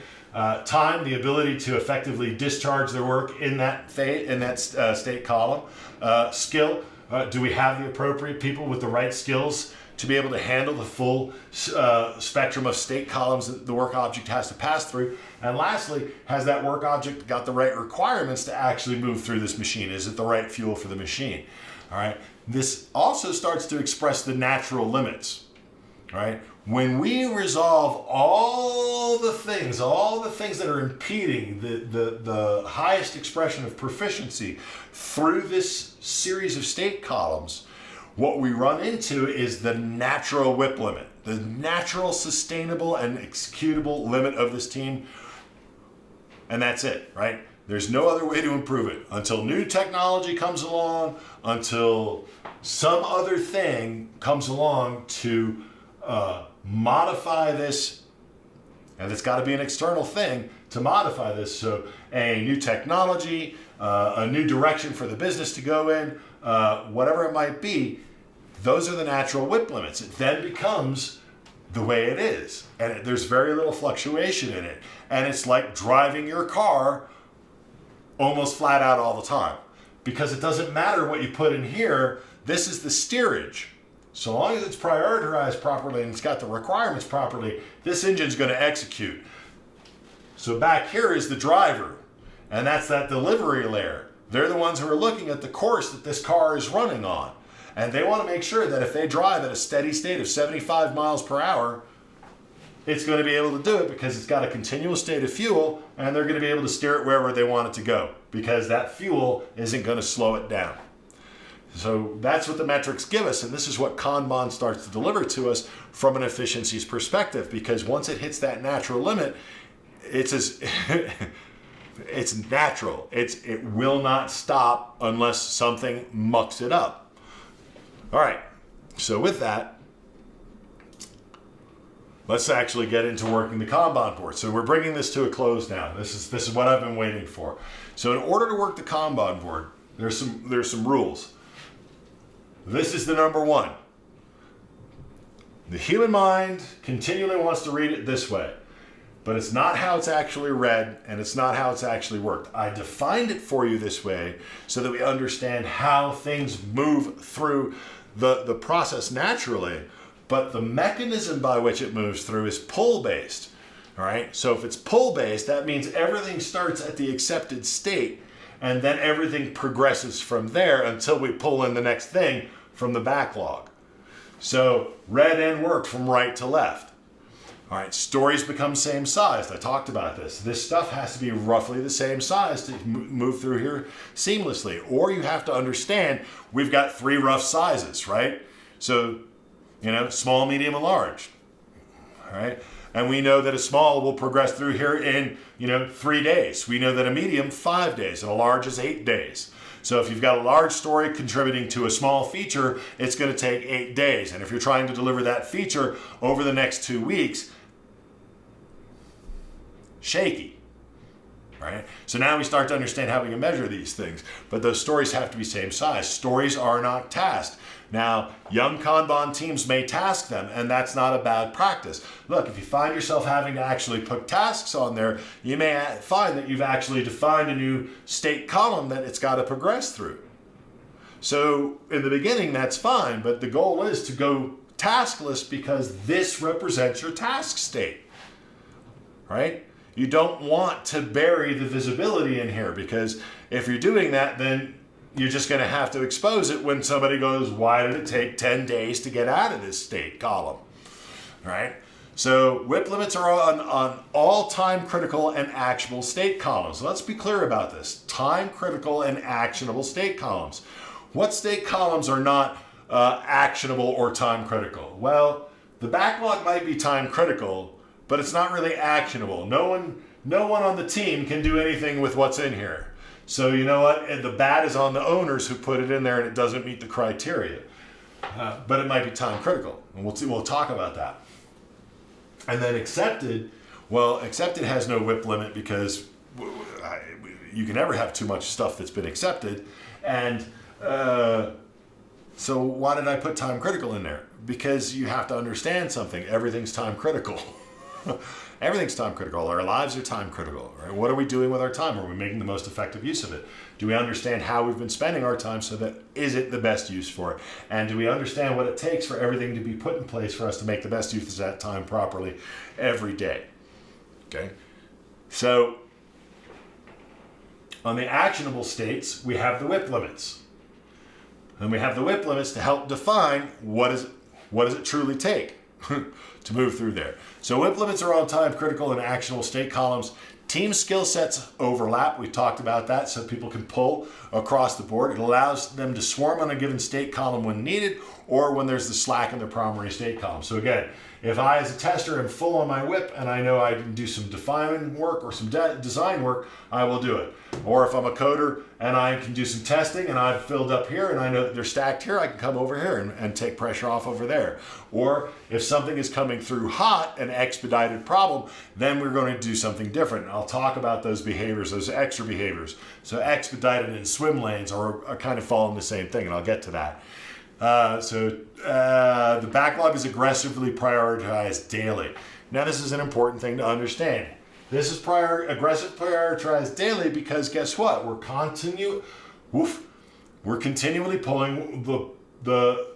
Time, the ability to effectively discharge their work in that state column. Skill. Do we have the appropriate people with the right skills to be able to handle the full spectrum of state columns that the work object has to pass through? And lastly, has that work object got the right requirements to actually move through this machine? Is it the right fuel for the machine? All right. This also starts to express the natural limits. All right. When we resolve all the things that are impeding the highest expression of proficiency through this series of state columns, what we run into is the natural WIP limit, the natural, sustainable, and executable limit of this team. And that's it, right? There's no other way to improve it until new technology comes along, until some other thing comes along to modify this. And it's got to be an external thing to modify this. So a new technology, a new direction for the business to go in, whatever it might be, those are the natural WIP limits. It then becomes the way it is. And there's very little fluctuation in it. And it's like driving your car almost flat out all the time. Because it doesn't matter what you put in here, this is the steerage. So long as it's prioritized properly and it's got the requirements properly, this engine's going to execute. So back here is the driver, and that's that delivery layer. They're the ones who are looking at the course that this car is running on. And they want to make sure that if they drive at a steady state of 75 miles per hour, it's going to be able to do it because it's got a continual state of fuel, and they're going to be able to steer it wherever they want it to go because that fuel isn't going to slow it down. So that's what the metrics give us, and this is what KanBan starts to deliver to us from an efficiencies perspective, because once it hits that natural limit, it's natural. It will not stop unless something mucks it up. All right, so with that, let's actually get into working the KanBan board. So we're bringing this to a close now. This is what I've been waiting for. So in order to work the KanBan board, there's some rules. This is the number one. The human mind continually wants to read it this way, but it's not how it's actually read, and it's not how it's actually worked. I defined it for you this way so that we understand how things move through the process naturally, but the mechanism by which it moves through is pull-based. All right, so if it's pull-based, that means everything starts at the accepted state, and then everything progresses from there until we pull in the next thing from the backlog. So read and worked from right to left. All right, stories become same size. I talked about this. This stuff has to be roughly the same size to move through here seamlessly. Or you have to understand we've got 3 rough sizes, right? So, small, medium, and large. All right. And we know that a small will progress through here in, 3 days. We know that a medium, 5 days, and a large is 8 days. So if you've got a large story contributing to a small feature, it's going to take 8 days. And if you're trying to deliver that feature over the next 2 weeks, shaky, right? So now we start to understand how we can measure these things. But those stories have to be same size. Stories are not tasked. Now, young KanBan teams may task them, and that's not a bad practice. Look, if you find yourself having to actually put tasks on there, you may find that you've actually defined a new state column that it's got to progress through. So in the beginning, that's fine, but the goal is to go taskless because this represents your task state, right? You don't want to bury the visibility in here because if you're doing that, then you're just going to have to expose it when somebody goes, why did it take 10 days to get out of this state column? Right? So WIP limits are on all time critical and actionable state columns. Let's be clear about this. Time critical and actionable state columns. What state columns are not actionable or time critical? Well, the backlog might be time critical, but it's not really actionable. No one on the team can do anything with what's in here. So you know what? The bad is on the owners who put it in there and it doesn't meet the criteria. But it might be time critical, and we'll talk about that. And then accepted, well, accepted has no WIP limit because you can never have too much stuff that's been accepted. And so why did I put time critical in there? Because you have to understand something. Everything's time critical. Everything's time critical. Our lives are time critical, right? What are we doing with our time? Are we making the most effective use of it? Do we understand how we've been spending our time so that is it the best use for it? And do we understand what it takes for everything to be put in place for us to make the best use of that time properly every day? Okay. So on the actionable states, we have the WIP limits. And we have the WIP limits to help define what does it truly take to move through there. So WIP limits are on time critical and actionable state columns. Team skill sets overlap. We talked about that so people can pull across the board. It allows them to swarm on a given state column when needed or when there's the slack in the primary state column. So again, if I as a tester am full on my WIP and I know I can do some defining work or some design work, I will do it. Or if I'm a coder and I can do some testing and I've filled up here and I know that they're stacked here, I can come over here and take pressure off over there. Or if something is coming through hot, an expedited problem, then we're going to do something different. I'll talk about those behaviors, those extra behaviors. So expedited and swim lanes are kind of following the same thing, and I'll get to that. The backlog is aggressively prioritized daily. Now, this is an important thing to understand. This is aggressive prioritized daily because guess what? We're continually pulling the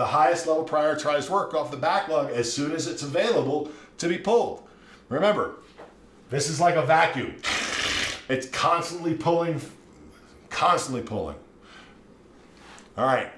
highest level prioritized work off the backlog as soon as it's available to be pulled. Remember, this is like a vacuum. It's constantly pulling. All right.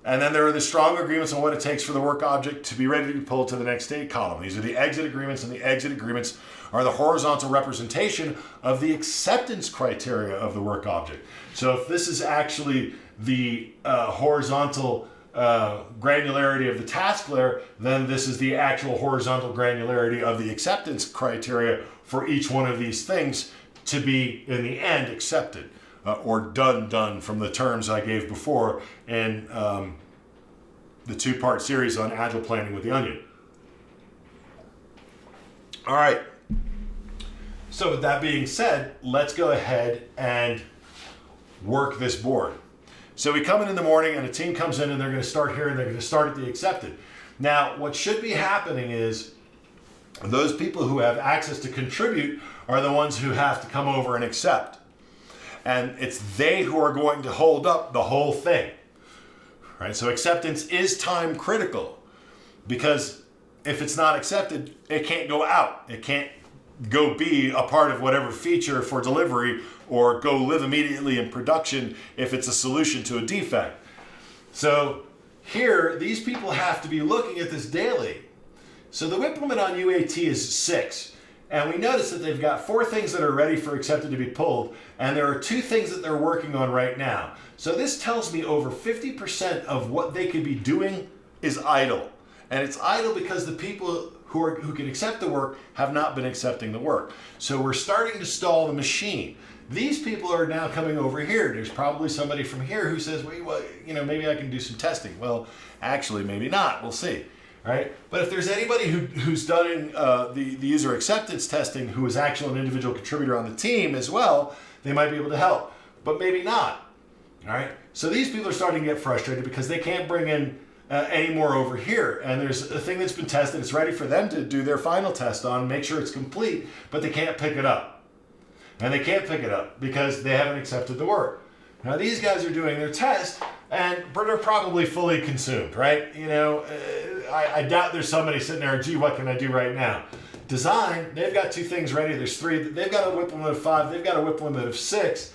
And then there are the strong agreements on what it takes for the work object to be ready to be pulled to the next state column. These are the exit agreements, and the exit agreements are the horizontal representation of the acceptance criteria of the work object. So if this is actually the horizontal granularity of the task layer, then this is the actual horizontal granularity of the acceptance criteria for each one of these things to be, in the end, accepted. Or done from the terms I gave before in the two-part series on Agile Planning with the Onion. All right. So with that being said, let's go ahead and work this board. So we come in the morning and a team comes in and they're going to start here and they're going to start at the accepted. Now, what should be happening is those people who have access to contribute are the ones who have to come over and accept. And it's they who are going to hold up the whole thing, right? So acceptance is time critical because if it's not accepted, it can't go out. It can't go be a part of whatever feature for delivery or go live immediately in production if it's a solution to a defect. So here, these people have to be looking at this daily. So the WIP limit on UAT is 6. And we notice that they've got 4 things that are ready for accepted to be pulled, and there are 2 things that they're working on right now. So this tells me over 50% of what they could be doing is idle. And it's idle because the people who can accept the work have not been accepting the work. So we're starting to stall the machine. These people are now coming over here. There's probably somebody from here who says, well, maybe I can do some testing. Well, actually, maybe not. We'll see. Right? But if there's anybody who's done the user acceptance testing who is actually an individual contributor on the team as well, they might be able to help, but maybe not. All right? So these people are starting to get frustrated because they can't bring in any more over here. And there's a thing that's been tested. It's ready for them to do their final test on, make sure it's complete, but they can't pick it up. And they can't pick it up because they haven't accepted the work. Now these guys are doing their test and they're probably fully consumed, right? I doubt there's somebody sitting there, gee, what can I do right now? Design, they've got 2 things ready. There's 3. They've got a WIP limit of 5. They've got a WIP limit of 6.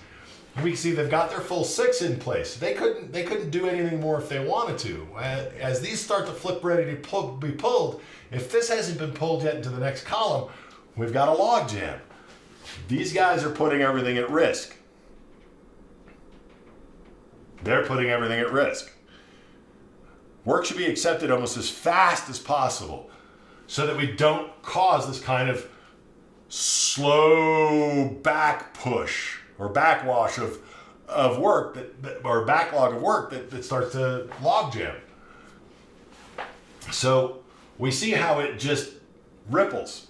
we see they've got their full 6 in place. They couldn't do anything more if they wanted to. As these start to flip ready to be pulled, if this hasn't been pulled yet into the next column, we've got a log jam. These guys are putting everything at risk. They're putting everything at risk. Work should be accepted almost as fast as possible so that we don't cause this kind of slow back push or backwash of work or backlog of work that starts to log jam. So we see how it just ripples.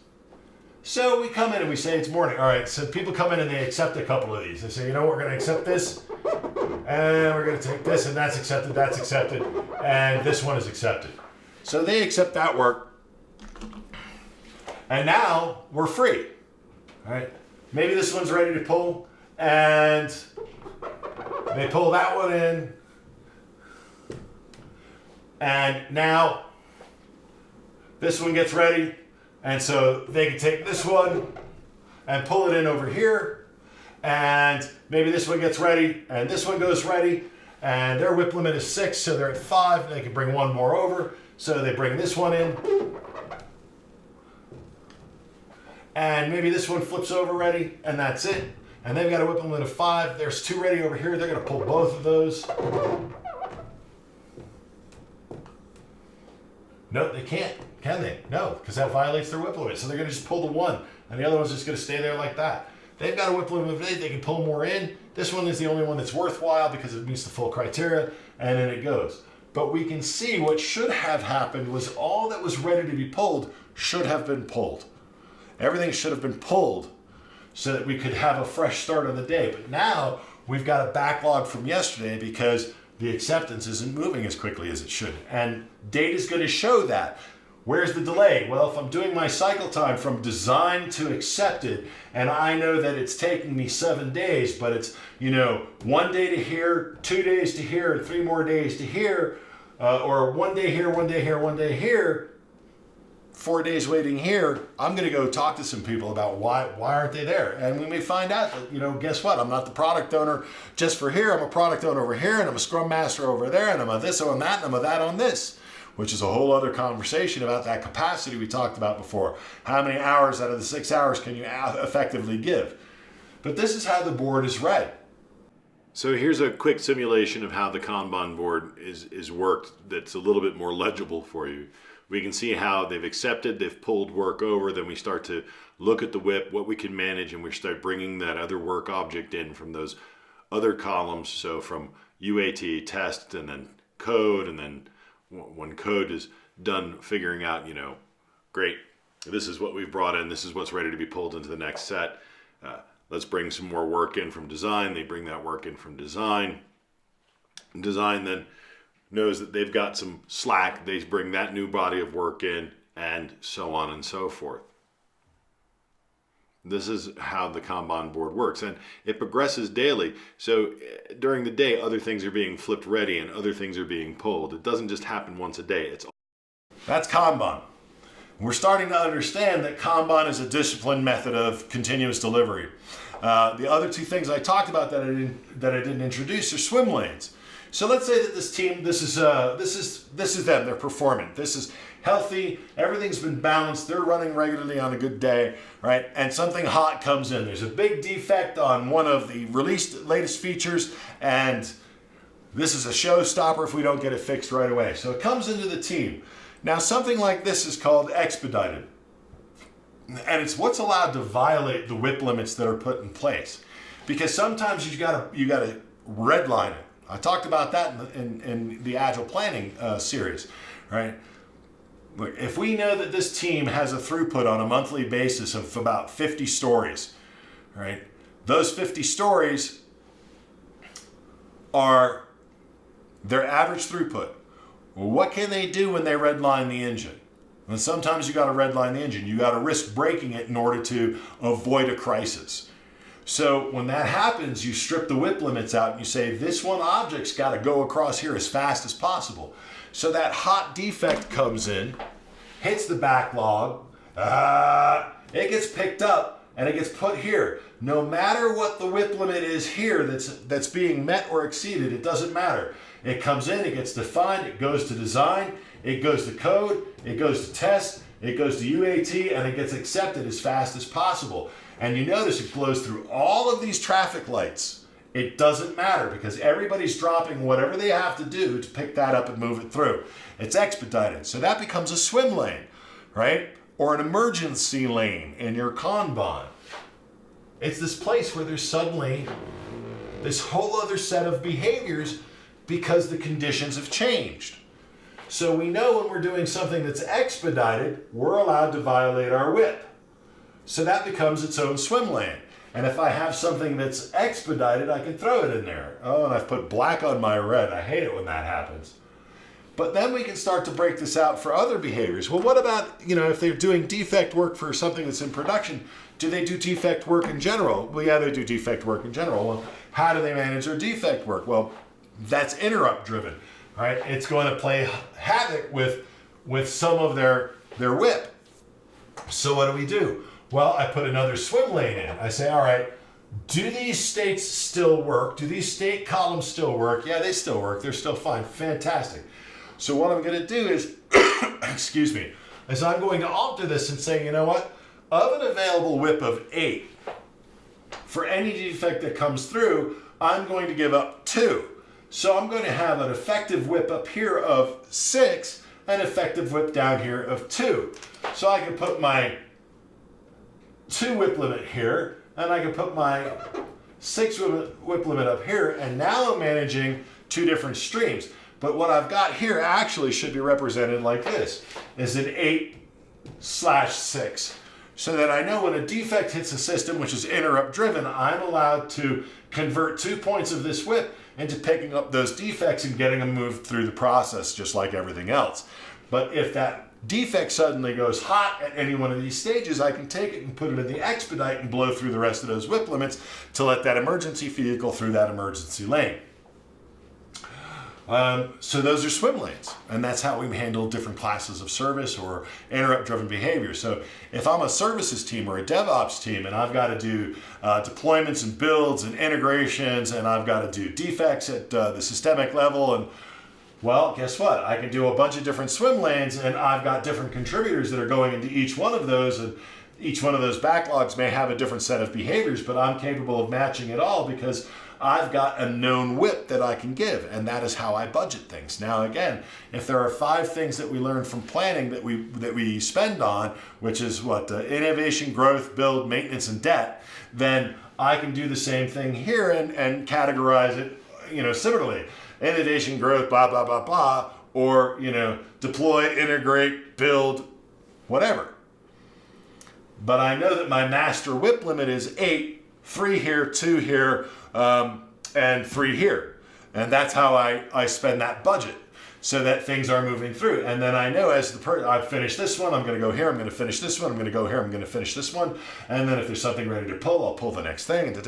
So we come in and we say it's morning. All right, so people come in and they accept a couple of these. They say, you know, we're going to accept this, and we're going to take this, and that's accepted, and this one is accepted. So they accept that work, and now we're free. All right, maybe this one's ready to pull, and they pull that one in, and now this one gets ready. And so they can take this one and pull it in over here, and maybe this one gets ready, and this one goes ready, and their whip limit is 6, so they're at 5. They can bring one more over, so they bring this one in, and maybe this one flips over ready, and that's it. And they've got a whip limit of 5. There's 2 ready over here. They're going to pull both of those. No, they can't. Can they? No, because that violates their whip limit. So they're going to just pull the one, and the other one's just going to stay there like that. They've got a whip limit of 8. They can pull more in. This one is the only one that's worthwhile because it meets the full criteria, and then it goes. But we can see what should have happened was all that was ready to be pulled should have been pulled. Everything should have been pulled so that we could have a fresh start on the day. But now we've got a backlog from yesterday because the acceptance isn't moving as quickly as it should. And data is going to show that. Where's the delay? Well, if I'm doing my cycle time from design to accepted, and I know that it's taking me 7 days, but it's, 1 day to here, 2 days to here, and 3 more days to here, or 1 day here, 1 day here, 1 day here, 4 days waiting here, I'm going to go talk to some people about why aren't they there? And we may find out that, guess what? I'm not the product owner just for here. I'm a product owner over here, and I'm a scrum master over there, and I'm a this on that, and I'm a that on this, which is a whole other conversation about that capacity we talked about before. How many hours out of the 6 hours can you effectively give? But this is how the board is read. So here's a quick simulation of how the Kanban board is worked that's a little bit more legible for you. We can see how they've accepted, they've pulled work over, then we start to look at the whip, what we can manage, and we start bringing that other work object in from those other columns. So from UAT, test, and then code, and then when code is done figuring out, great, this is what we've brought in, this is what's ready to be pulled into the next set. Let's bring some more work in from design. They bring that work in from design. Design then knows that they've got some slack. They bring that new body of work in, and so on and so forth. This is how the Kanban board works, and it progresses daily. So during the day, other things are being flipped ready and other things are being pulled. It doesn't just happen once a day. That's Kanban. We're starting to understand that Kanban is a disciplined method of continuous delivery. The other 2 things I talked about that I didn't introduce are swim lanes. So let's say that this team, this is them. They're performing. This is healthy. Everything's been balanced. They're running regularly on a good day, right? And something hot comes in. There's a big defect on one of the released latest features, and this is a showstopper if we don't get it fixed right away. So it comes into the team. Now something like this is called expedited, and it's what's allowed to violate the whip limits that are put in place, because sometimes you gotta redline it. I talked about that in the Agile Planning series, right? Look, if we know that this team has a throughput on a monthly basis of about 50 stories, right? Those 50 stories are their average throughput. Well, what can they do when they redline the engine? And sometimes you got to redline the engine. You got to risk breaking it in order to avoid a crisis. So when that happens, you strip the whip limits out and you say, this one object's got to go across here as fast as possible. So that hot defect comes in, hits the backlog, it gets picked up, and it gets put here. No matter what the whip limit is here that's being met or exceeded, it doesn't matter. It comes in, it gets defined, it goes to design, it goes to code, it goes to test, it goes to UAT, and it gets accepted as fast as possible. And you notice it blows through all of these traffic lights. It doesn't matter because everybody's dropping whatever they have to do to pick that up and move it through. It's expedited. So that becomes a swim lane, right? Or an emergency lane in your Kanban. It's this place where there's suddenly this whole other set of behaviors because the conditions have changed. So we know when we're doing something that's expedited, we're allowed to violate our whip. So that becomes its own swim lane. And if I have something that's expedited, I can throw it in there. Oh, and I've put black on my red. I hate it when that happens. But then we can start to break this out for other behaviors. Well, what about, if they're doing defect work for something that's in production, do they do defect work in general? Well, yeah, they do defect work in general. Well, how do they manage their defect work? Well, that's interrupt driven, right? It's going to play havoc with some of their whip. So what do? Well, I put another swim lane in. I say, all right, do these states still work? Do these state columns still work? Yeah, they still work. They're still fine. Fantastic. So what I'm going to do is, excuse me, is I'm going to alter this and say, you know what? Of an available whip of 8, for any defect that comes through, I'm going to give up 2. So I'm going to have an effective whip up here of 6, an effective whip down here of 2. So I can put my 2 whip limit here, and I can put my 6 whip limit up here, and now I'm managing 2 different streams. But what I've got here actually should be represented like this, is an 8/6. So that I know when a defect hits a system, which is interrupt driven, I'm allowed to convert 2 points of this whip into picking up those defects and getting them moved through the process, just like everything else. But if that defect suddenly goes hot at any one of these stages, I can take it and put it in the expedite and blow through the rest of those whip limits to let that emergency vehicle through that emergency lane. So those are swim lanes, and that's how we handle different classes of service or interrupt-driven behavior. So if I'm a services team or a DevOps team and I've got to do deployments and builds and integrations, and I've got to do defects at the systemic level, and well, guess what? I can do a bunch of different swim lanes, and I've got different contributors that are going into each one of those, and each one of those backlogs may have a different set of behaviors, but I'm capable of matching it all because I've got a known whip that I can give, and that is how I budget things. Now, again, if there are 5 things that we learn from planning that we spend on, which is innovation, growth, build, maintenance, and debt, then I can do the same thing here and categorize it, similarly. Innovation, growth, blah, blah, blah, blah, or, deploy, integrate, build, whatever. But I know that my master whip limit is 8, 3 here, 2 here, and 3 here. And that's how I spend that budget so that things are moving through. And then I know as I've finished this one, I'm going to go here, I'm going to finish this one, I'm going to go here, I'm going to finish this one. And then if there's something ready to pull, I'll pull the next thing, and and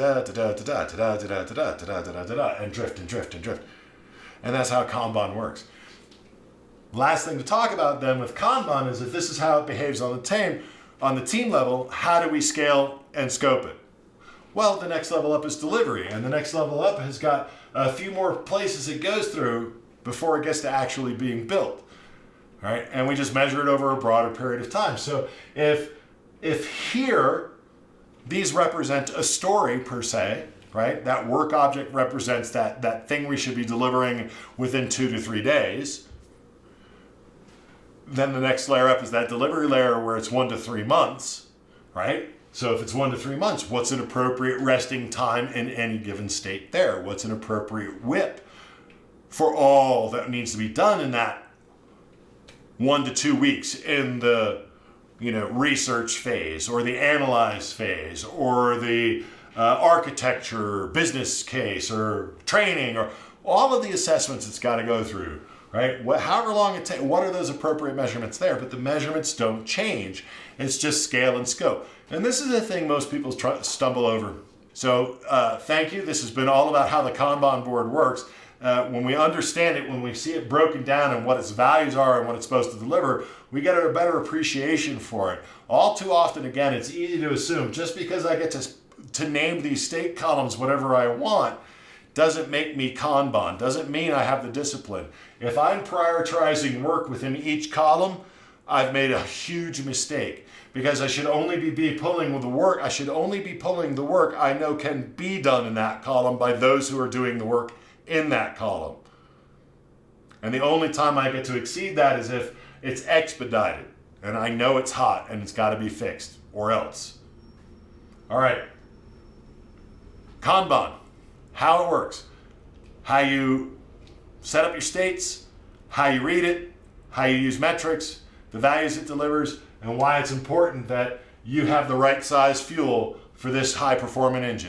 drift and drift and drift. And that's how Kanban works. Last thing to talk about then with Kanban is if this is how it behaves on the team level, how do we scale and scope it? Well, the next level up is delivery, and the next level up has got a few more places it goes through before it gets to actually being built, right? And we just measure it over a broader period of time. So if here, these represent a story per se, right? That work object represents that thing we should be delivering within 2 to 3 days. Then the next layer up is that delivery layer where it's 1 to 3 months, right? So if it's 1 to 3 months, what's an appropriate resting time in any given state there? What's an appropriate whip for all that needs to be done in that 1 to 2 weeks in the research phase or the analyze phase or the architecture, business case, or training, or all of the assessments it's got to go through, right? However long it takes, what are those appropriate measurements there? But the measurements don't change. It's just scale and scope. And this is the thing most people stumble over. So thank you. This has been all about how the Kanban board works. when we understand it, when we see it broken down and what its values are and what it's supposed to deliver, we get a better appreciation for it. All too often, again, it's easy to assume just because I get to name these state columns whatever I want doesn't make me Kanban, doesn't mean I have the discipline. If I'm prioritizing work within each column, I've made a huge mistake, because I should only be pulling the work. I should only be pulling the work I know can be done in that column by those who are doing the work in that column. And the only time I get to exceed that is if it's expedited and I know it's hot and it's got to be fixed, or else. All right. Kanban, how it works, how you set up your states, how you read it, how you use metrics, the values it delivers, and why it's important that you have the right size fuel for this high-performing engine.